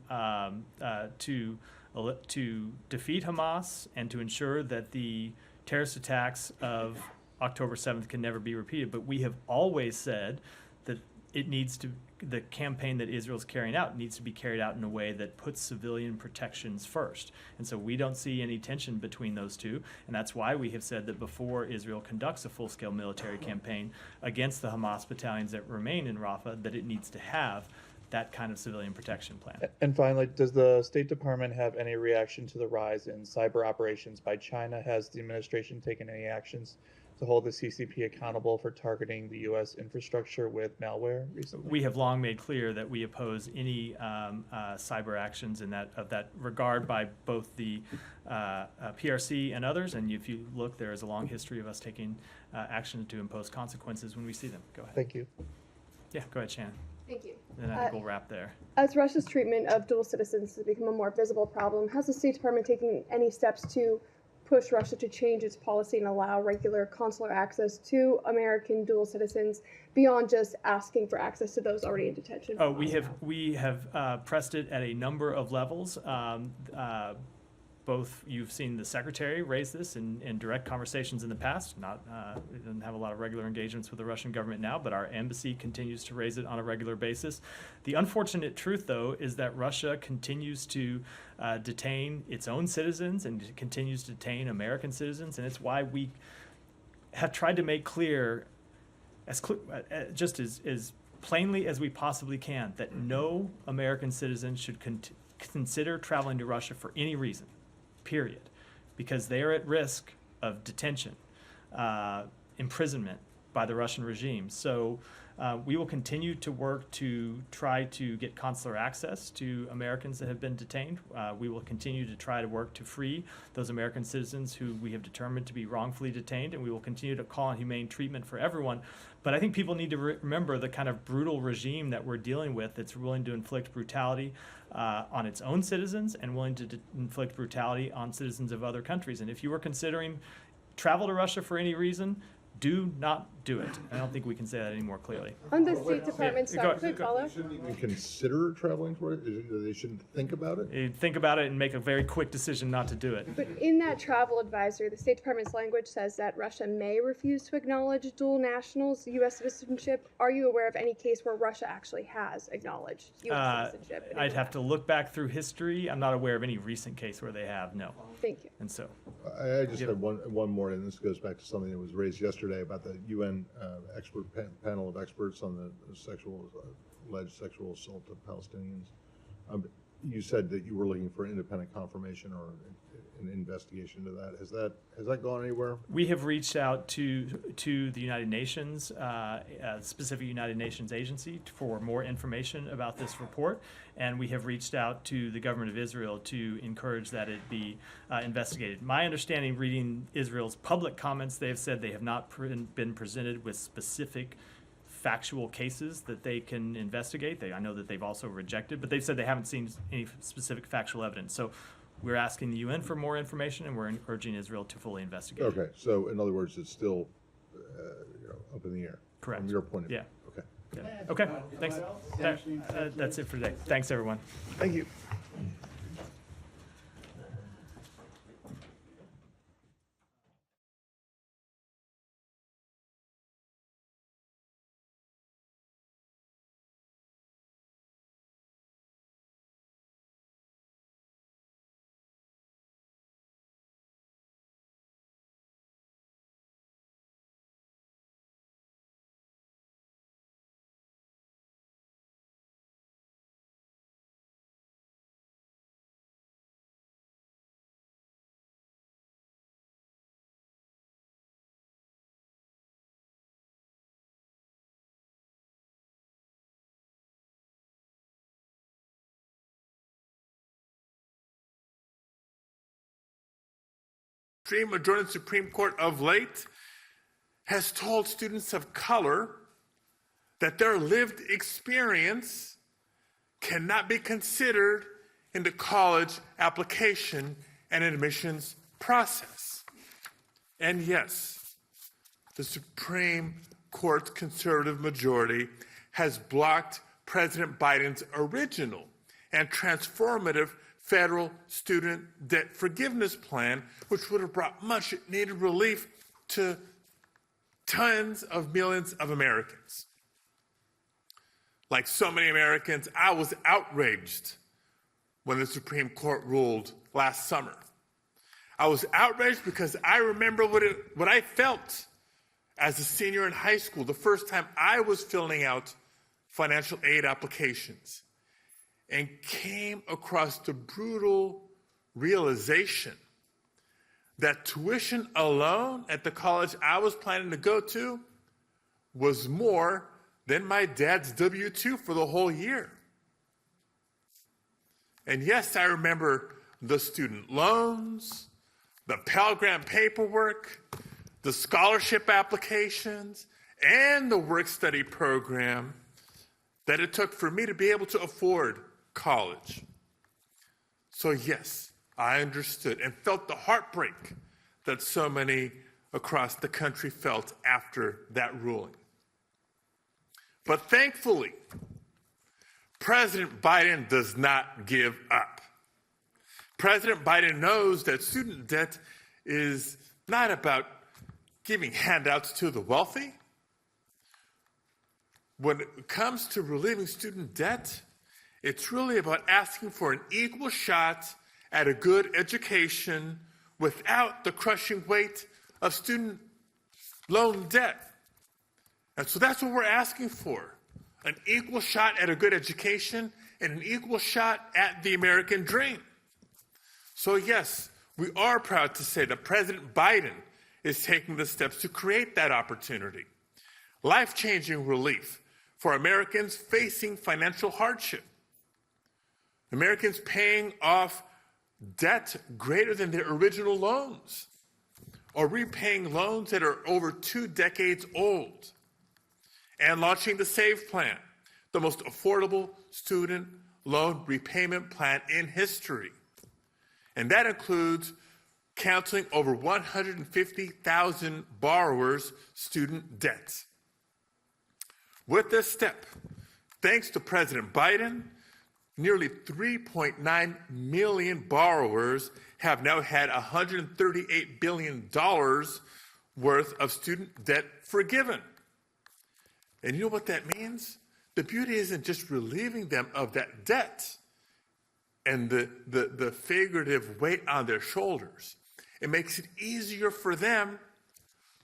defeat Hamas and to ensure that the terrorist attacks of October 7th can never be repeated. But we have always said that the campaign that Israel's carrying out needs to be carried out in a way that puts civilian protections first. And so we don't see any tension between those two. And that's why we have said that before Israel conducts a full-scale military campaign against the Hamas battalions that remain in Rafah, that it needs to have that kind of civilian protection plan. And finally, does the State Department have any reaction to the rise in cyber operations by China? Has the administration taken any actions to hold the CCP accountable for targeting the U.S. infrastructure with malware recently? We have long made clear that we oppose any cyber actions in that regard by both the PRC and others. And if you look, there is a long history of us taking action to impose consequences when we see them. Go ahead. Thank you. Yeah, go ahead, Shannon. Thank you. And I think we'll wrap there. As Russia's treatment of dual citizens has become a more visible problem, has the State Department taken any steps to push Russia to change its policy and allow regular consular access to American dual citizens beyond just asking for access to those already in detention? Oh, we have pressed it at a number of levels. Both, you've seen the Secretary raise this in direct conversations in the past. We don't have a lot of regular engagements with the Russian government now, but our embassy continues to raise it on a regular basis. The unfortunate truth, though, is that Russia continues to detain its own citizens and continues to detain American citizens, and it's why we have tried to make clear, just as plainly as we possibly can, that no American citizen should consider traveling to Russia for any reason. Period, because they are at risk of detention, imprisonment by the Russian regime. So we will continue to work to try to get consular access to Americans that have been detained. We will continue to try to work to free those American citizens who we have determined to be wrongfully detained, and we will continue to call on humane treatment for everyone. But I think people need to remember the kind of brutal regime that we're dealing with that's willing to inflict brutality on its own citizens and willing to inflict brutality on citizens of other countries. And if you were considering travel to Russia for any reason, do not do it. I don't think we can say that any more clearly. On the State Department Yeah, side, go- quick go- follow. Shouldn't even consider traveling toward it? They shouldn't think about it? You think about it and make a very quick decision not to do it. But in that travel advisory, the State Department's language says that Russia may refuse to acknowledge dual nationals' U.S. citizenship. Are you aware of any case where Russia actually has acknowledged U.S. citizenship? I'd have to look back through history. I'm not aware of any recent case where they have, no. Thank you. And so, I just have one more, and this goes back to something that was raised yesterday about the UN expert panel of experts on the alleged sexual assault of Palestinians. You said that you were looking for independent confirmation or an investigation into that. Has that gone anywhere? we have reached out to the United Nations, a specific United Nations agency for more information about this report, and we have reached out to the government of Israel to encourage that it be investigated. My understanding, reading Israel's public comments, they have said they have not been presented with specific factual cases that they can investigate. I know that they've also rejected, but they've said they haven't seen any specific factual evidence. So we're asking the UN for more information, and we're urging Israel to fully investigate. Okay, so in other words, it's still up in the air. Correct. From your point of view. Yeah. Okay. Yeah. Okay, thanks. That's it for today. Thanks, everyone. Thank you. Majority of the Supreme Court of late has told students of color that their lived experience cannot be considered in the college application and admissions process. And yes, the Supreme Court's conservative majority has blocked President Biden's original and transformative federal student debt forgiveness plan, which would have brought much needed relief to tons of millions of Americans. Like so many Americans, I was outraged when the Supreme Court ruled last summer. I was outraged because I remember what I felt as a senior in high school, the first time I was filling out financial aid applications, and came across the brutal realization that tuition alone at the college I was planning to go to was more than my dad's W-2 for the whole year. And yes, I remember the student loans, the Pell Grant paperwork, the scholarship applications, and the work-study program that it took for me to be able to afford college. So yes, I understood and felt the heartbreak that so many across the country felt after that ruling. But thankfully, President Biden does not give up. President Biden knows that student debt is not about giving handouts to the wealthy. When it comes to relieving student debt, it's really about asking for an equal shot at a good education without the crushing weight of student loan debt. And so that's what we're asking for, an equal shot at a good education and an equal shot at the American dream. So yes, we are proud to say that President Biden is taking the steps to create that opportunity. Life-changing relief for Americans facing financial hardship. Americans paying off debt greater than their original loans, or repaying loans that are over 2 decades old, and launching the SAVE plan, the most affordable student loan repayment plan in history. And that includes canceling over 150,000 borrowers' student debts. With this step, thanks to President Biden, nearly 3.9 million borrowers have now had $138 billion worth of student debt forgiven. And you know what that means? The beauty isn't just relieving them of that debt and the figurative weight on their shoulders. It makes it easier for them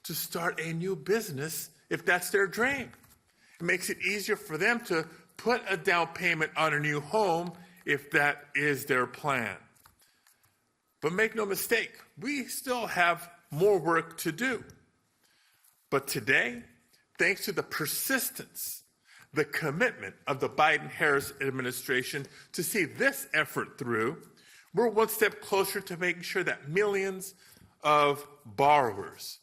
to start a new business if that's their dream. It makes it easier for them to put a down payment on a new home if that is their plan. But make no mistake, we still have more work to do. But today, thanks to the persistence, the commitment of the Biden-Harris administration to see this effort through, we're one step closer to making sure that millions of borrowers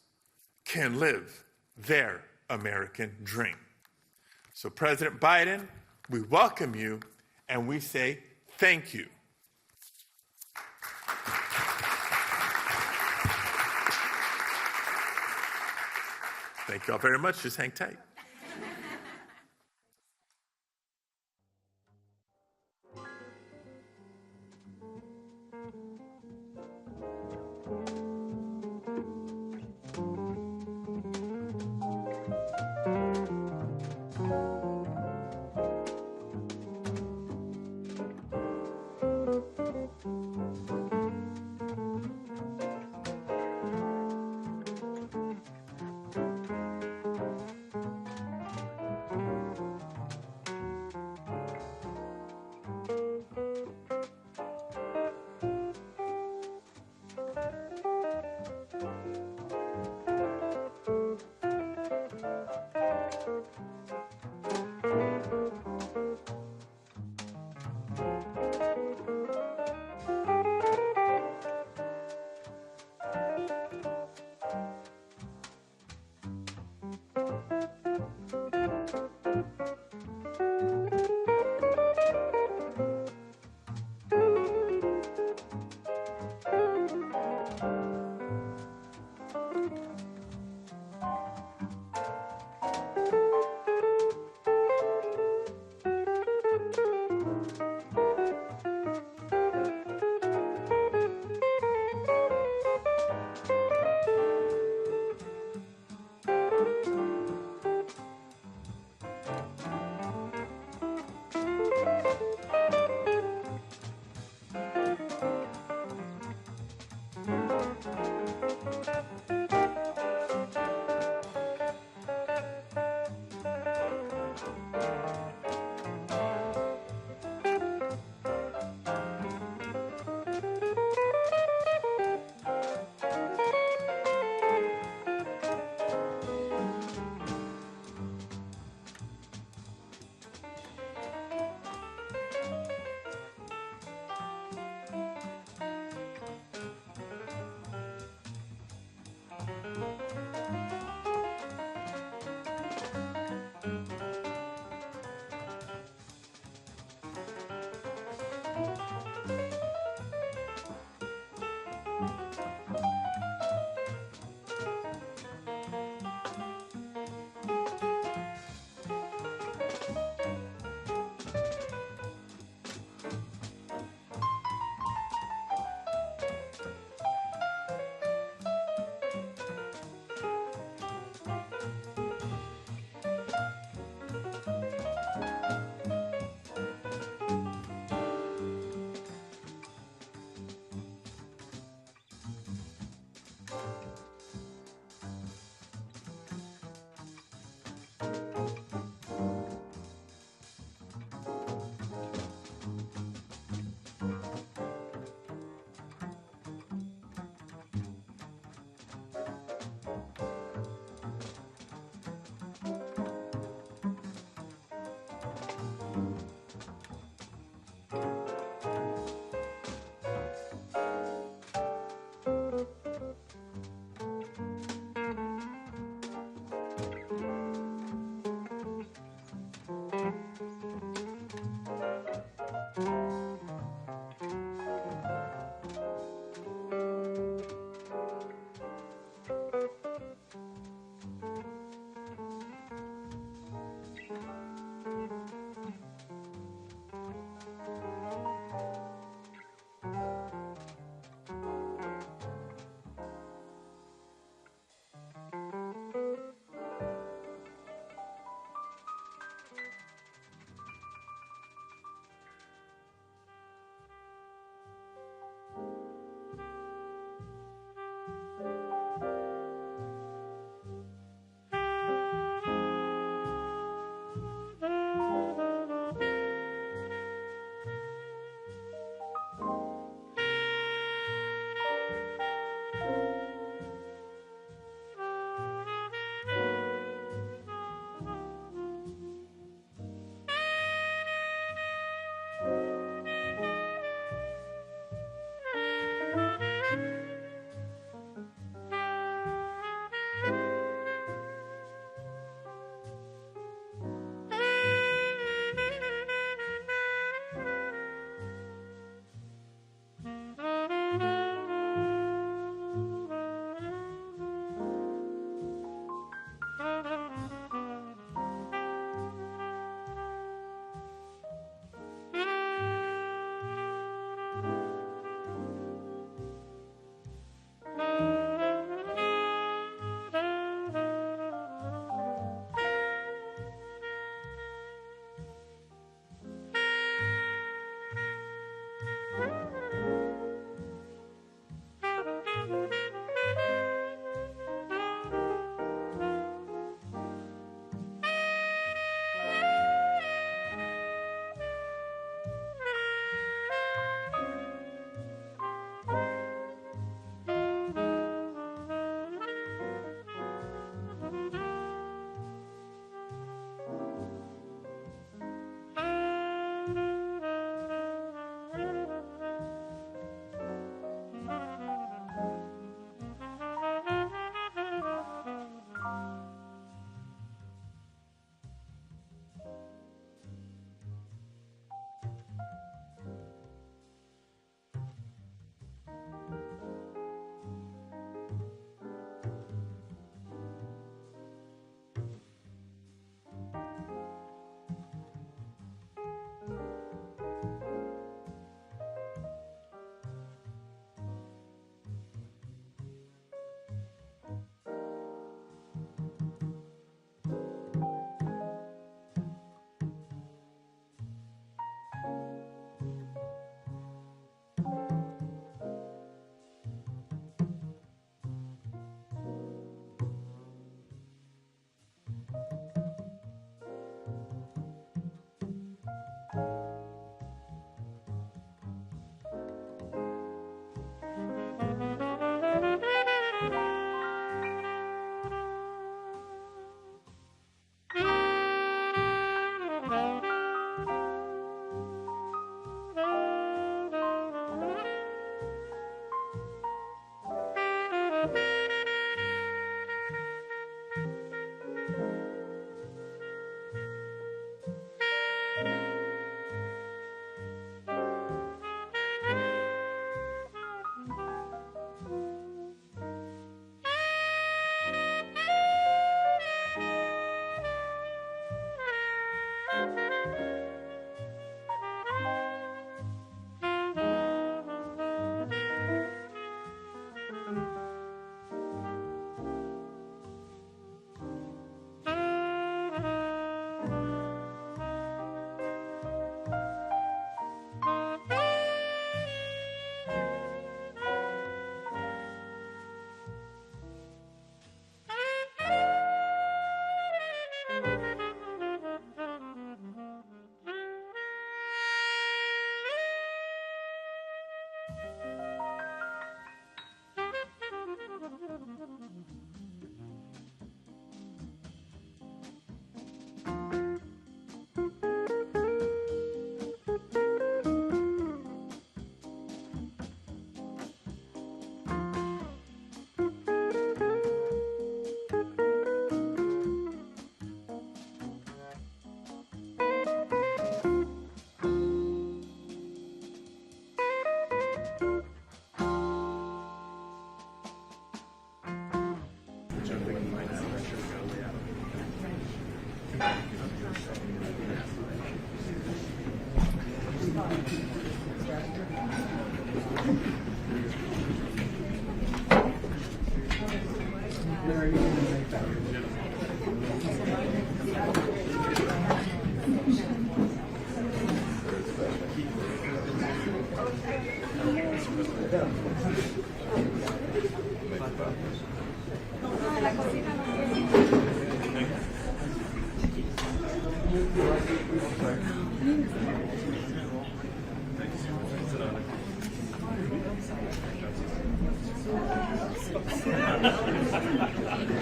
can live their American dream. So President Biden, we welcome you and we say thank you. Thank you all very much. Just hang tight.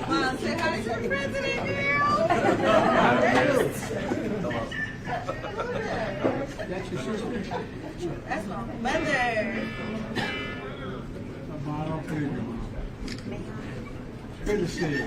Wow, say hi to the president, girl. That's my mother. Good to see you.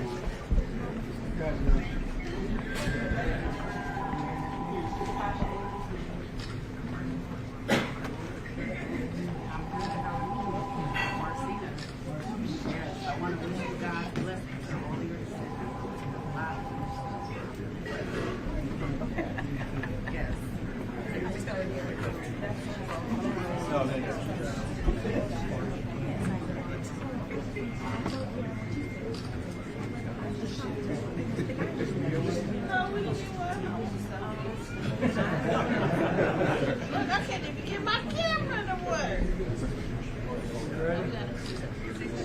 Look, I can't even get my camera to work.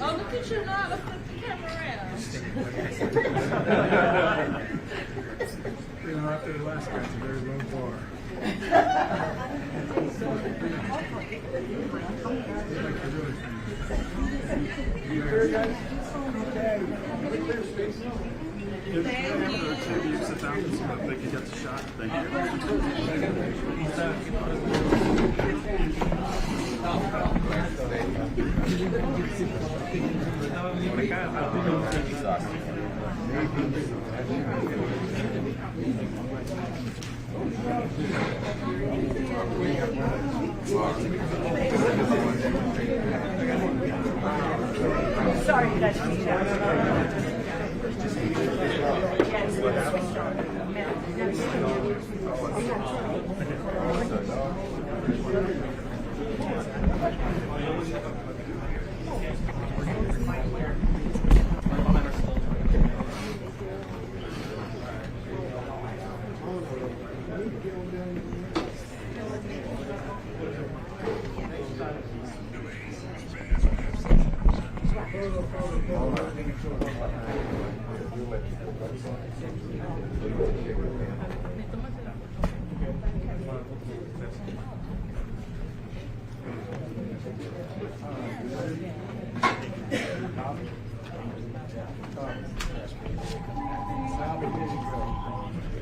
Oh, look at you now. Let's flip the camera around. You know, after the last guy, it's a very low bar. Maybe you sit down and see what they can get the shot. Thank Sorry, you guys.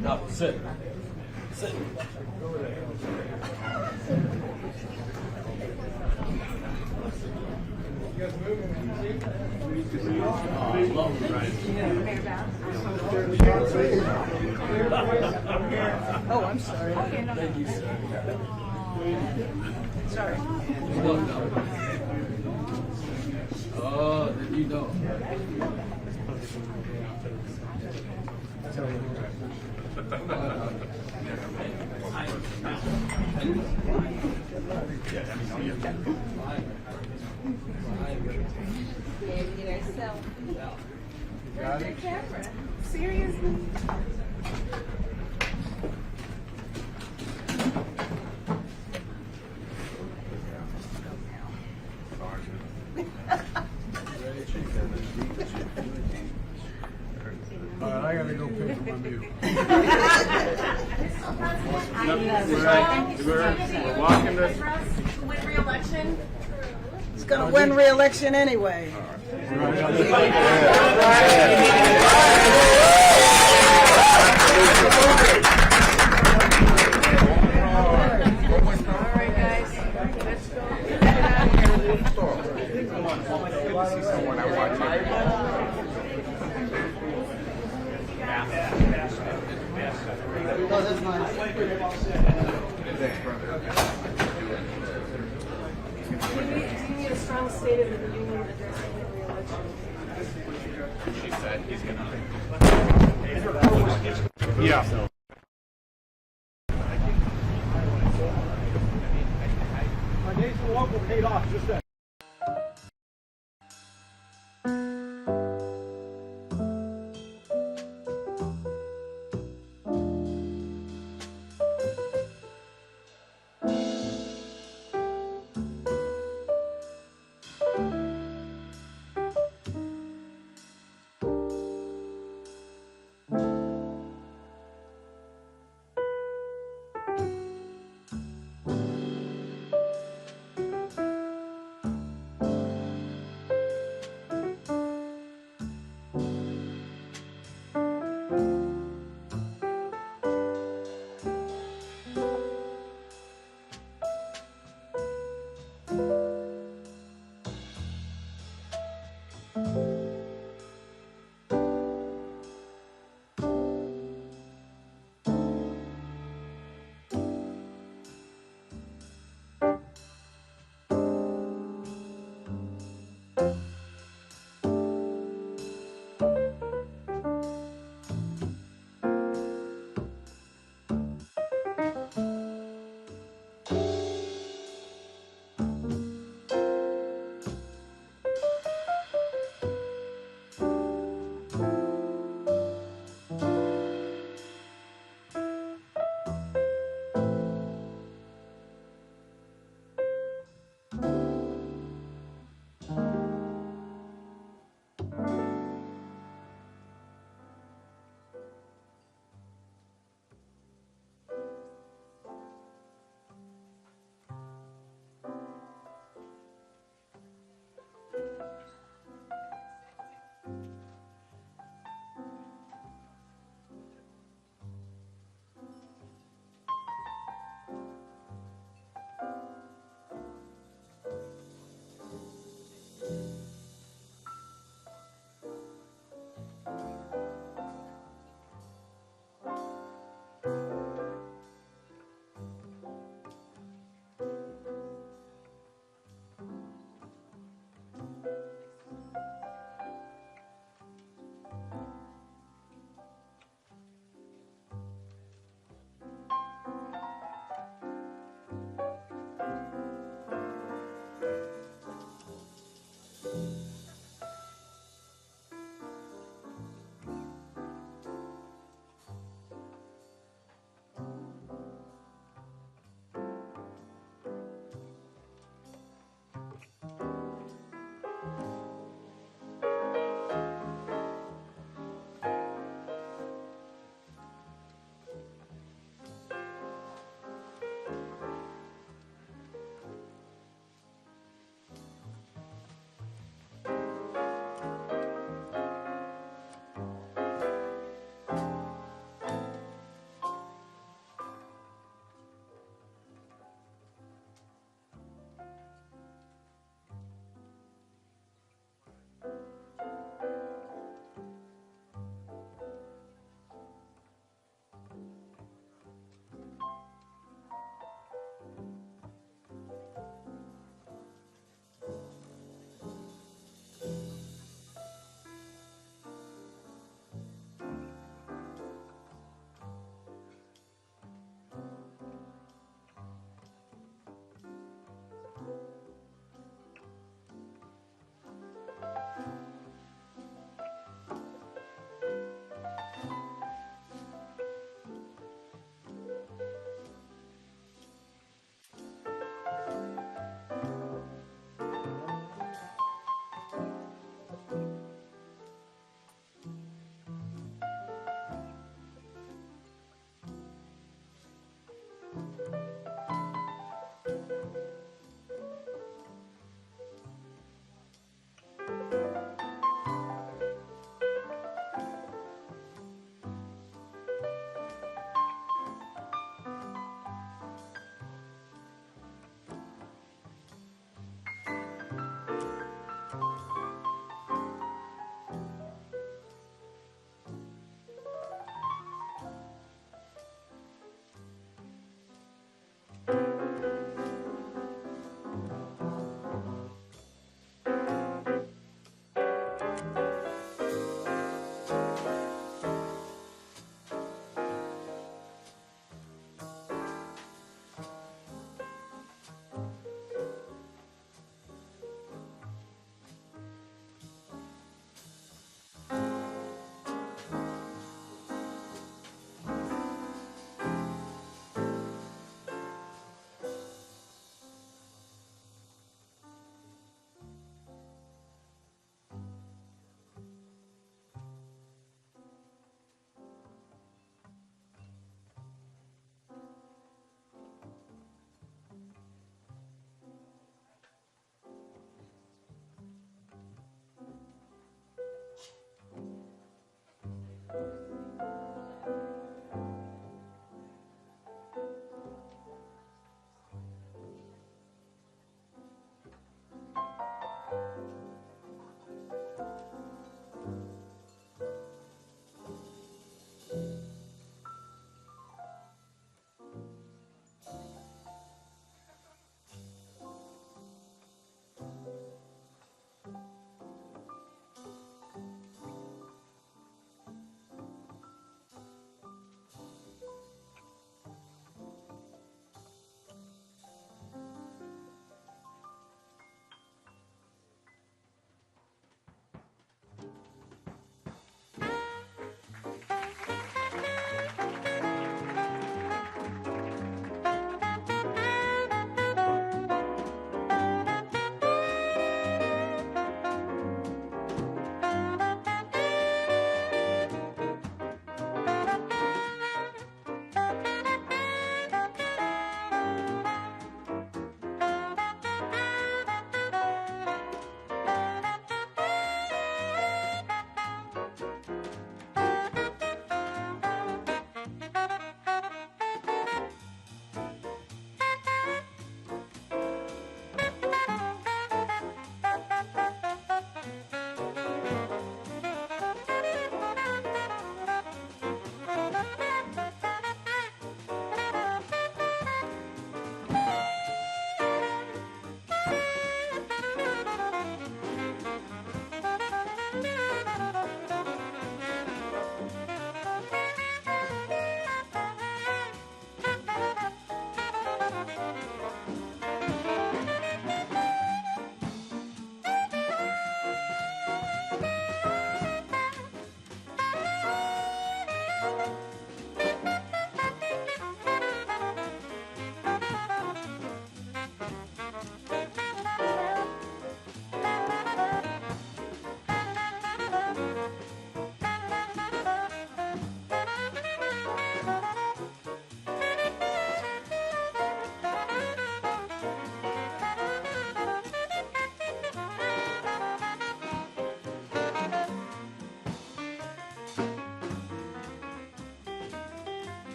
No, sit. Sit. Oh, I'm sorry. Thank you, sir. Sorry. Oh, did you know? Where's your camera? Seriously? All right, I gotta go pick up my mute. We're walking this. Win re-election? He's gonna win re-election anyway. No, that's fine. Thanks, brother. Do you need a strong state of the union addressing the re-election? She said he's gonna. Yeah. My days for local paid off just that.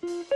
Thank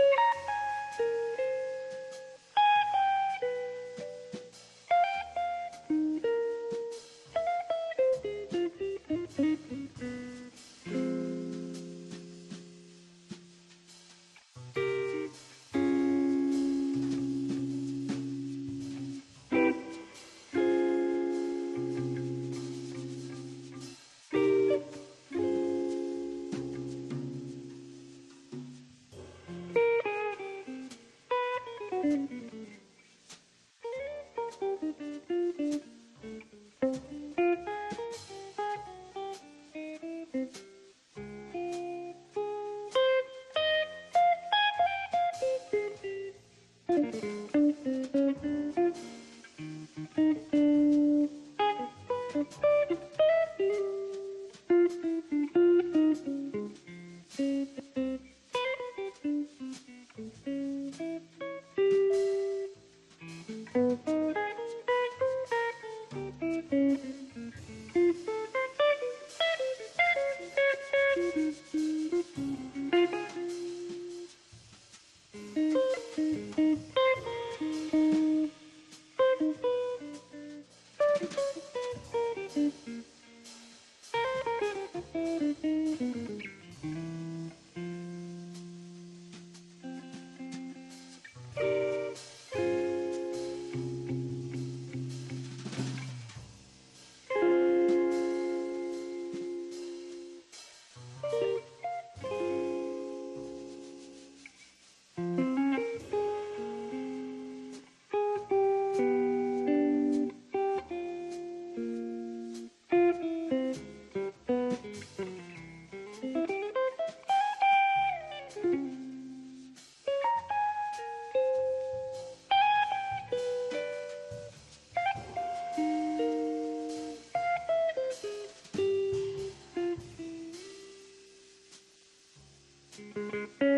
you.